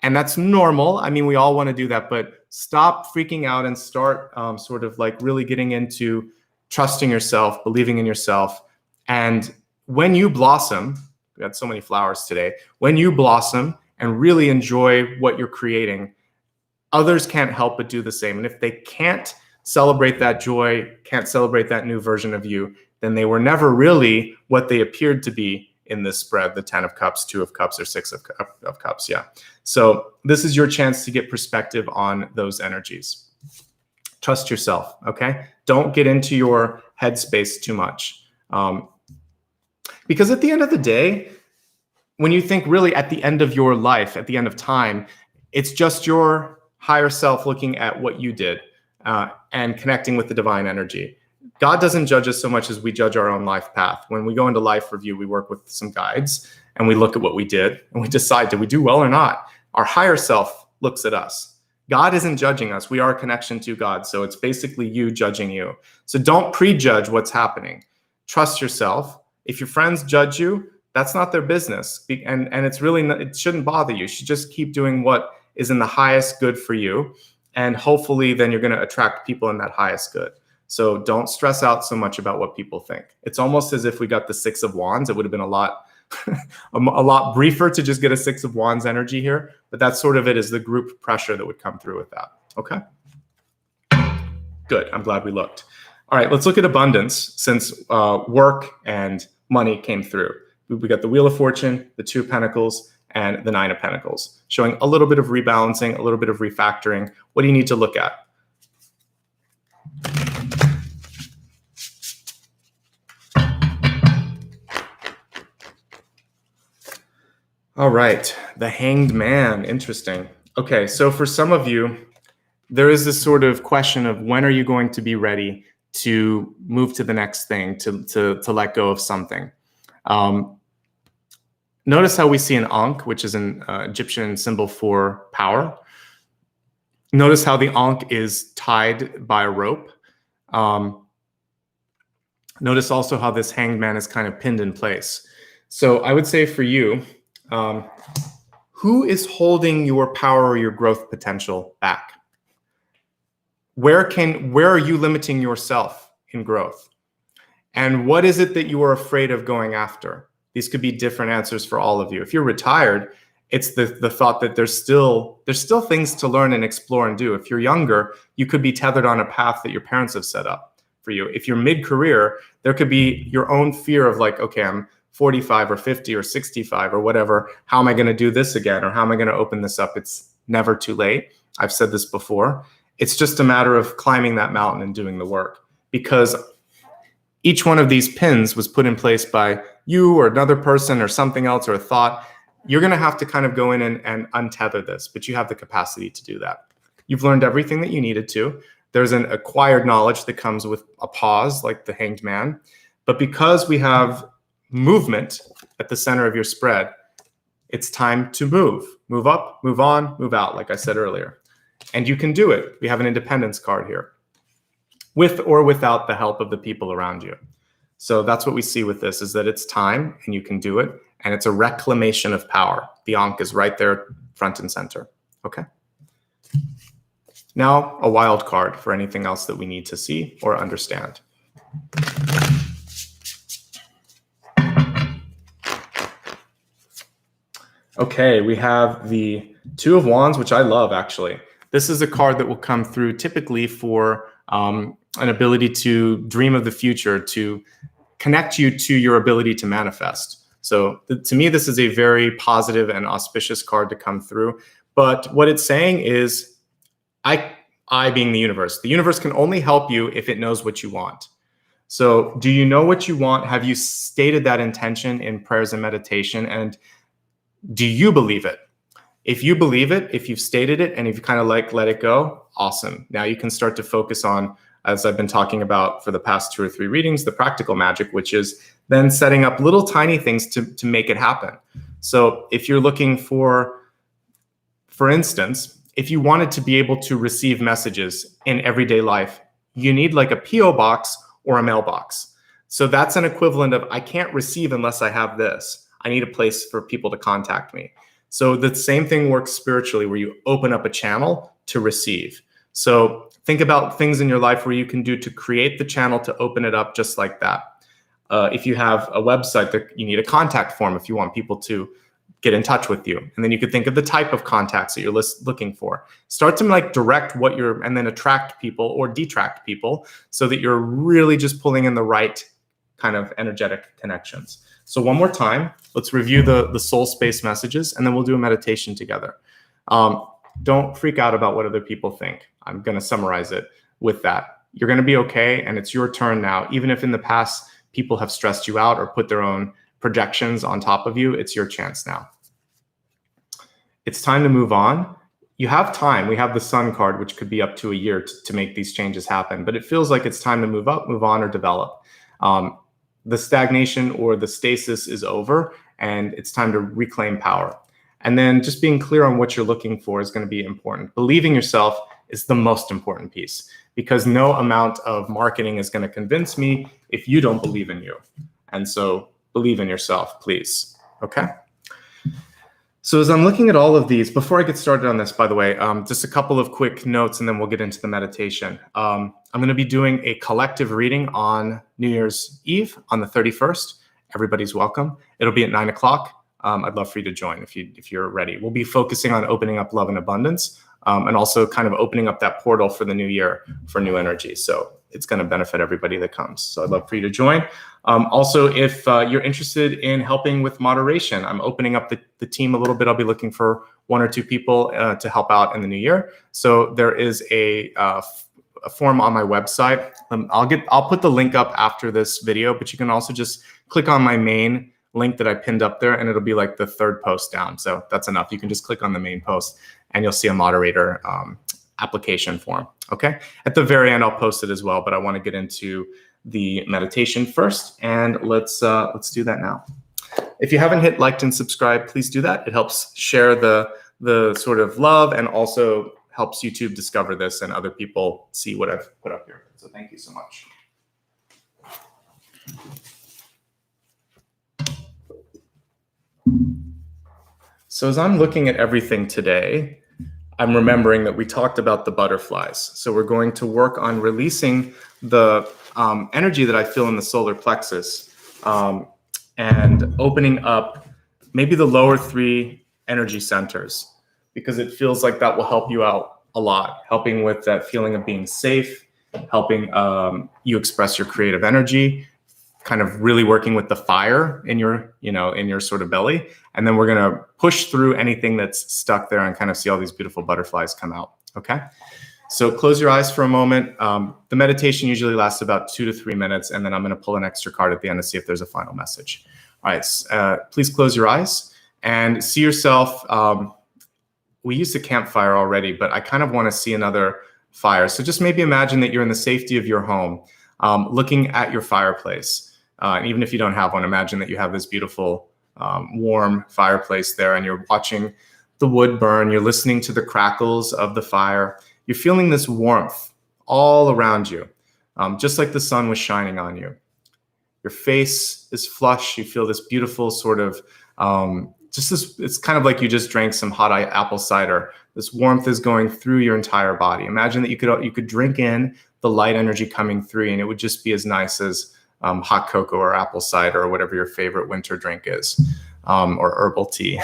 And that's normal. I mean, we all want to do that, but stop freaking out and start sort of like really getting into trusting yourself, believing in yourself. And when you blossom, we had so many flowers today, when you blossom and really enjoy what you're creating, others can't help but do the same. And if they can't celebrate that joy, can't celebrate that new version of you, then they were never really what they appeared to be in this spread, the 10 of Cups, 2 of Cups, or 6 of Cups. Yeah. So this is your chance to get perspective on those energies. Trust yourself, okay? Don't get into your headspace too much. Because at the end of the day, when you think really at the end of your life, at the end of time, it's just your higher self looking at what you did and connecting with the divine energy. God doesn't judge us so much as we judge our own life path. When we go into life review, we work with some guides and we look at what we did and we decide, did we do well or not? Our higher self looks at us. God isn't judging us. We are a connection to God. So it's basically you judging you. So don't prejudge what's happening. Trust yourself. If your friends judge you, that's not their business. And it's really, it shouldn't bother you. You should just keep doing what is in the highest good for you. And hopefully then you're going to attract people in that highest good. So don't stress out so much about what people think. It's almost as if we got the 6 of Wands. It would have been a lot briefer to just get a 6 of Wands energy here. But that's sort of it, is the group pressure that would come through with that. Okay. Good. I'm glad we looked. All right, let's look at abundance, since work and money came through. We got the Wheel of Fortune, the 2 of Pentacles, and the 9 of Pentacles, showing a little bit of rebalancing, a little bit of refactoring. What do you need to look at? All right, the Hanged Man. Interesting. Okay, so for some of you, there is this sort of question of when are you going to be ready to move to the next thing, to let go of something. Notice how we see an Ankh, which is an Egyptian symbol for power. Notice how the Ankh is tied by a rope. Notice also how this Hanged Man is kind of pinned in place. So I would say for you, who is holding your power or your growth potential back? Where are you limiting yourself in growth? And what is it that you are afraid of going after? These could be different answers for all of you. If you're retired, it's the thought that there's still things to learn and explore and do. If you're younger, you could be tethered on a path that your parents have set up for you. If you're mid-career, there could be your own fear of like, okay, I'm 45 or 50 or 65 or whatever. How am I going to do this again? Or how am I going to open this up? It's never too late. I've said this before. It's just a matter of climbing that mountain and doing the work, because each one of these pins was put in place by you or another person or something else or a thought. You're going to have to kind of go in and untether this, but you have the capacity to do that. You've learned everything that you needed to. There's an acquired knowledge that comes with a pause, like the Hanged Man. But because we have movement at the center of your spread, it's time to move up, move on, move out, like I said earlier. And you can do it. We have an independence card here, with or without the help of the people around you. So that's what we see with this, is that it's time and you can do it. And it's a reclamation of power. The Ankh is right there, front and center. Okay. Now, a wild card for anything else that we need to see or understand. Okay, we have the Two of Wands, which I love, actually. This is a card that will come through typically for an ability to dream of the future, to connect you to your ability to manifest. So to me, this is a very positive and auspicious card to come through. But what it's saying is, I being the universe can only help you if it knows what you want. So do you know what you want? Have you stated that intention in prayers and meditation? And do you believe it? If you believe it, if you've stated it, and if you kind of like let it go, awesome. Now you can start to focus on, as I've been talking about for the past 2 or 3 readings, the practical magic, which is then setting up little tiny things to make it happen. So if you're looking for instance, if you wanted to be able to receive messages in everyday life, you need like a PO box or a mailbox. So that's an equivalent of, I can't receive unless I have this. I need a place for people to contact me. So the same thing works spiritually, where you open up a channel to receive. So think about things in your life where you can do to create the channel to open it up just like that. If you have a website, that you need a contact form if you want people to get in touch with you. And then you could think of the type of contacts that you're looking for. Start to like direct what you're, and then attract people or detract people so that you're really just pulling in the right kind of energetic connections. So one more time, let's review the soul space messages, and then we'll do a meditation together. Don't freak out about what other people think. I'm going to summarize it with that. You're going to be okay, and it's your turn now. Even if in the past people have stressed you out or put their own projections on top of you, it's your chance now. It's time to move on. You have time. We have the Sun card, which could be up to a year to make these changes happen, but it feels like it's time to move up, move on, or develop. The stagnation or the stasis is over, and it's time to reclaim power. And then just being clear on what you're looking for is going to be important. Believing yourself is the most important piece, because no amount of marketing is going to convince me if you don't believe in you. And so believe in yourself, please. Okay. So as I'm looking at all of these, before I get started on this, by the way, just a couple of quick notes and then we'll get into the meditation. I'm going to be doing a collective reading on New Year's Eve on the 31st. Everybody's welcome. It'll be at 9 o'clock. I'd love for you to join if you're ready. We'll be focusing on opening up love and abundance, and also kind of opening up that portal for the new year for new energy. So it's going to benefit everybody that comes. So I'd love for you to join. Also, if you're interested in helping with moderation, I'm opening up the team a little bit. I'll be looking for 1 or 2 people to help out in the new year. So there is a form on my website. I'll put the link up after this video, but you can also just click on my main link that I pinned up there, and it'll be like the 3rd post down. So that's enough. You can just click on the main post and you'll see a moderator application form. Okay. At the very end, I'll post it as well, but I want to get into the meditation first, and let's do that now. If you haven't hit liked and subscribe, please do that. It helps share the sort of love, and also helps YouTube discover this and other people see what I've put up here. So thank you so much. So as I'm looking at everything today, I'm remembering that we talked about the butterflies. So we're going to work on releasing the energy that I feel in the solar plexus, and opening up maybe the lower 3 energy centers, because it feels like that will help you out a lot, helping with that feeling of being safe, helping you express your creative energy, kind of really working with the fire in your, in your sort of belly. And then we're going to push through anything that's stuck there and kind of see all these beautiful butterflies come out. Okay. So close your eyes for a moment. The meditation usually lasts about 2 to 3 minutes, and then I'm going to pull an extra card at the end to see if there's a final message. All right. Please close your eyes and see yourself. We used a campfire already, but I kind of want to see another fire. So just maybe imagine that you're in the safety of your home, looking at your fireplace. And even if you don't have one, imagine that you have this beautiful, warm fireplace there, and you're watching the wood burn. You're listening to the crackles of the fire. You're feeling this warmth all around you, just like the sun was shining on you. Your face is flush. You feel this beautiful sort of it's kind of like you just drank some hot apple cider. This warmth is going through your entire body. Imagine that you could drink in the light energy coming through, and it would just be as nice as hot cocoa or apple cider or whatever your favorite winter drink is, or herbal tea.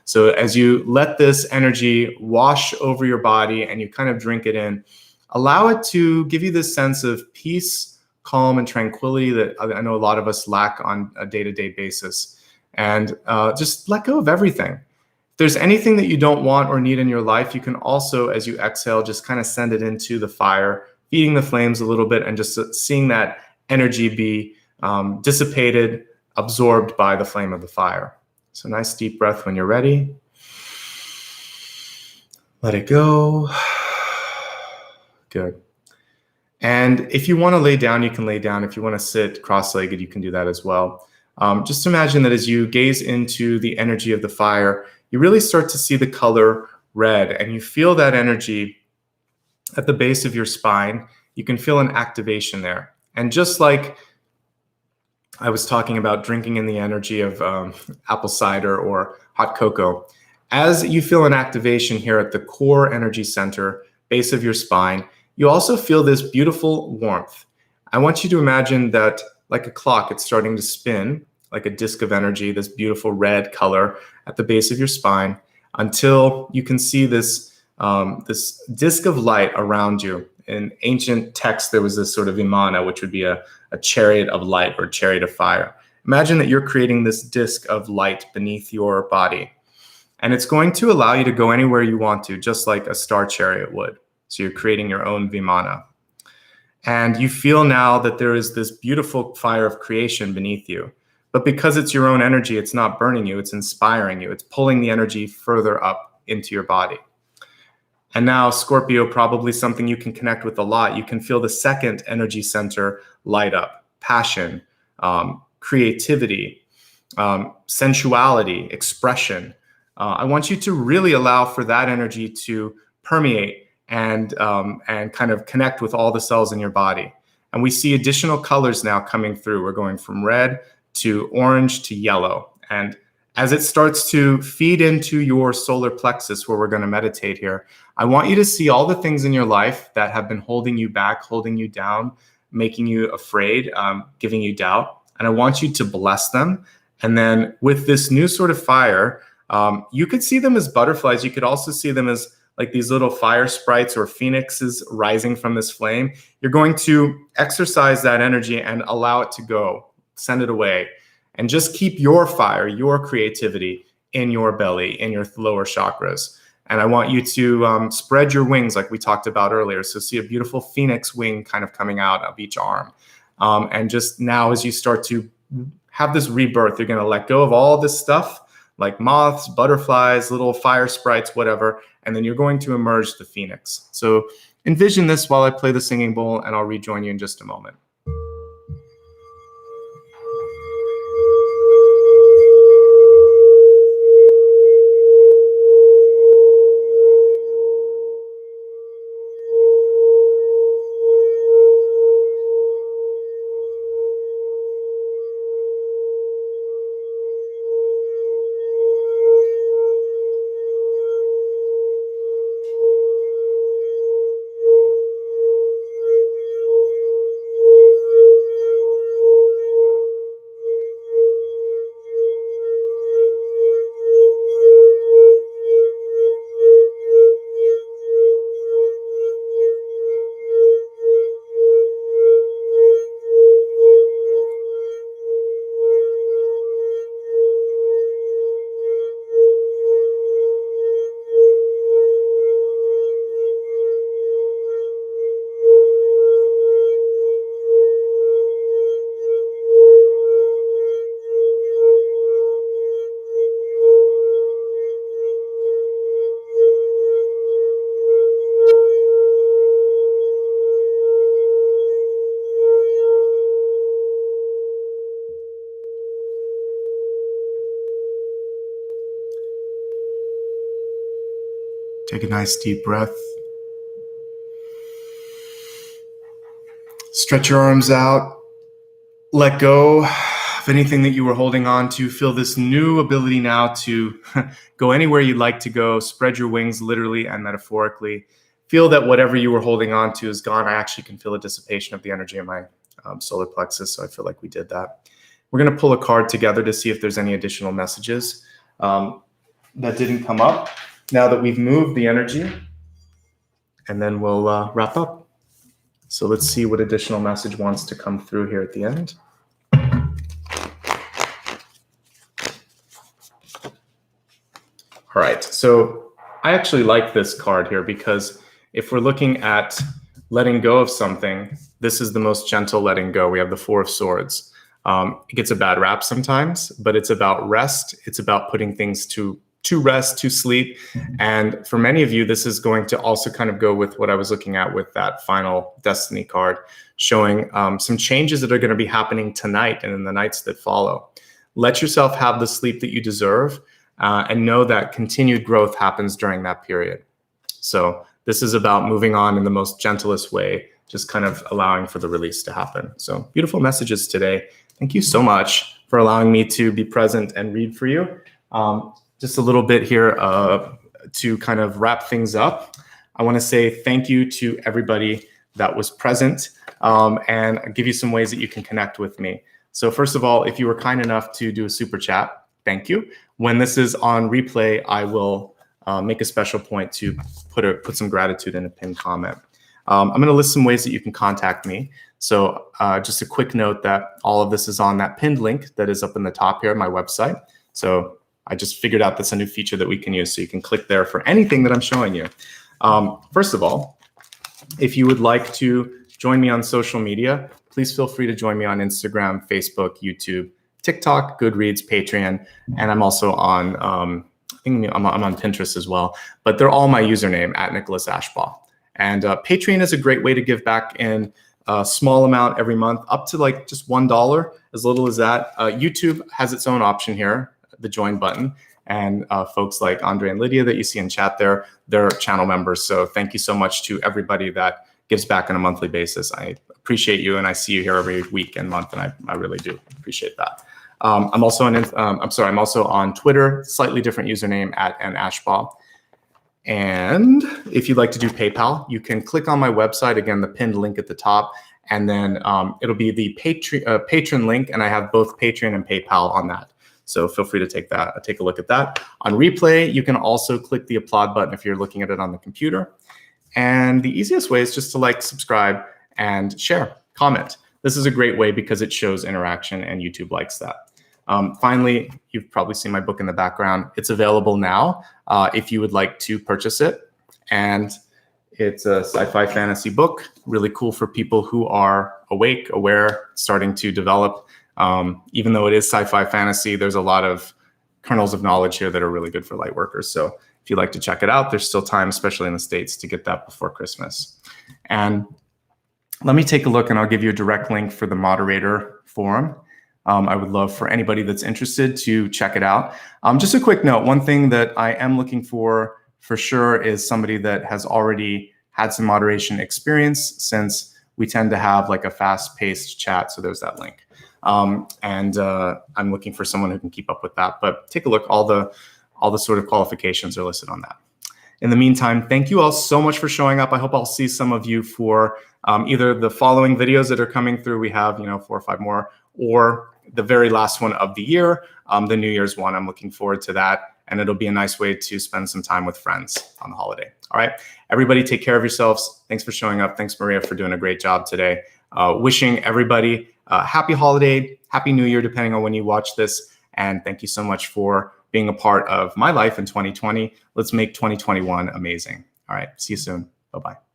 So as you let this energy wash over your body and you kind of drink it in, allow it to give you this sense of peace, calm, and tranquility that I know a lot of us lack on a day-to-day basis. And just let go of everything. If there's anything that you don't want or need in your life, you can also, as you exhale, just kind of send it into the fire, feeding the flames a little bit, and just seeing that energy be dissipated, absorbed by the flame of the fire. So nice deep breath when you're ready. Let it go. Good. And if you want to lay down, you can lay down. If you want to sit cross-legged, you can do that as well. Just imagine that as you gaze into the energy of the fire, you really start to see the color red, and you feel that energy at the base of your spine. You can feel an activation there. And just like I was talking about drinking in the energy of apple cider or hot cocoa, as you feel an activation here at the core energy center, base of your spine, you also feel this beautiful warmth. I want you to imagine that like a clock, it's starting to spin like a disc of energy, this beautiful red color at the base of your spine, until you can see this disc of light around you. In ancient texts, there was this sort of vimana, which would be a chariot of light or chariot of fire. Imagine that you're creating this disc of light beneath your body, and it's going to allow you to go anywhere you want to, just like a star chariot would. So you're creating your own vimana. And you feel now that there is this beautiful fire of creation beneath you. But because it's your own energy, it's not burning you, it's inspiring you. It's pulling the energy further up into your body. And now, Scorpio, probably something you can connect with a lot. You can feel the second energy center light up: passion, creativity, sensuality, expression. I want you to really allow for that energy to permeate and kind of connect with all the cells in your body. And we see additional colors now coming through. We're going from red to orange to yellow. And as it starts to feed into your solar plexus, where we're going to meditate here, I want you to see all the things in your life that have been holding you back, holding you down, making you afraid, giving you doubt. And I want you to bless them. And then with this new sort of fire, you could see them as butterflies. You could also see them as like these little fire sprites or phoenixes rising from this flame. You're going to exercise that energy and allow it to go, send it away, and just keep your fire, your creativity in your belly, in your lower chakras. And I want you to spread your wings like we talked about earlier. So see a beautiful phoenix wing kind of coming out of each arm. And just now, as you start to have this rebirth, you're going to let go of all this stuff like moths, butterflies, little fire sprites, whatever, and then you're going to emerge the phoenix. So envision this while I play the singing bowl, and I'll rejoin you in just a moment. Take a nice deep breath. Stretch your arms out. Let go If anything that you were holding on to, feel this new ability now to go anywhere you'd like to go, spread your wings literally and metaphorically. Feel that whatever you were holding on to is gone. I actually can feel a dissipation of the energy in my solar plexus, so I feel like we did that. We're going to pull a card together to see if there's any additional messages that didn't come up now that we've moved the energy, and then we'll wrap up. So let's see what additional message wants to come through here at the end. All right, so I actually like this card here because if we're looking at letting go of something, this is the most gentle letting go. We have the Four of Swords. It gets a bad rap sometimes, but it's about rest. It's about putting things to rest, to sleep. And for many of you, this is going to also kind of go with what I was looking at with that final Destiny card, showing some changes that are going to be happening tonight and in the nights that follow. Let yourself have the sleep that you deserve, and know that continued growth happens during that period. So this is about moving on in the most gentlest way, just kind of allowing for the release to happen. So beautiful messages today. Thank you so much for allowing me to be present and read for you. Just a little bit here to kind of wrap things up. I want to say thank you to everybody that was present, and I'll give you some ways that you can connect with me. So first of all, if you were kind enough to do a super chat, thank you. When this is on replay, I will make a special point to put some gratitude in a pinned comment. I'm going to list some ways that you can contact me. So just a quick note that all of this is on that pinned link that is up in the top here on my website. So I just figured out that's a new feature that we can use. So you can click there for anything that I'm showing you. First of all, if you would like to join me on social media, please feel free to join me on Instagram, Facebook, YouTube, TikTok, Goodreads, Patreon, and I'm also on, I'm on Pinterest as well. But they're all my username at Nicholas Ashbaugh. And Patreon is a great way to give back in a small amount every month, up to like just $1, as little as that. YouTube has its own option here, the join button, and folks like Andre and Lydia that you see in chat there, they're channel members. So thank you so much to everybody that gives back on a monthly basis. I appreciate you, and I see you here every week and month, and I really do appreciate that. I'm also on Twitter, slightly different username at Ashbaugh. And if you'd like to do PayPal, you can click on my website, again, the pinned link at the top, and then it'll be the patron link, and I have both Patreon and PayPal on that. So feel free to take a look at that. On replay, you can also click the applaud button if you're looking at it on the computer. And the easiest way is just to like, subscribe, and share, comment. This is a great way because it shows interaction and YouTube likes that. Finally, you've probably seen my book in the background. It's available now if you would like to purchase it. And it's a sci-fi fantasy book, really cool for people who are awake, aware, starting to develop. Even though it is sci-fi fantasy, there's a lot of kernels of knowledge here that are really good for light workers. So if you'd like to check it out, there's still time, especially in the States, to get that before Christmas. And let me take a look, and I'll give you a direct link for the moderator forum. I would love for anybody that's interested to check it out. Just a quick note, one thing that I am looking for sure is somebody that has already had some moderation experience, since we tend to have like a fast-paced chat. So there's that link. I'm looking for someone who can keep up with that. But take a look, all the sort of qualifications are listed on that. In the meantime, thank you all so much for showing up. I hope I'll see some of you for either the following videos that are coming through. We have 4 or 5 more, or the very last one of the year, the New Year's one. I'm looking forward to that, and it'll be a nice way to spend some time with friends on the holiday. All right, everybody, take care of yourselves. Thanks for showing up. Thanks, Maria, for doing a great job today. Wishing everybody a happy holiday, happy New Year, depending on when you watch this. And thank you so much for being a part of my life in 2020. Let's make 2021 amazing. All right, see you soon. Bye-bye.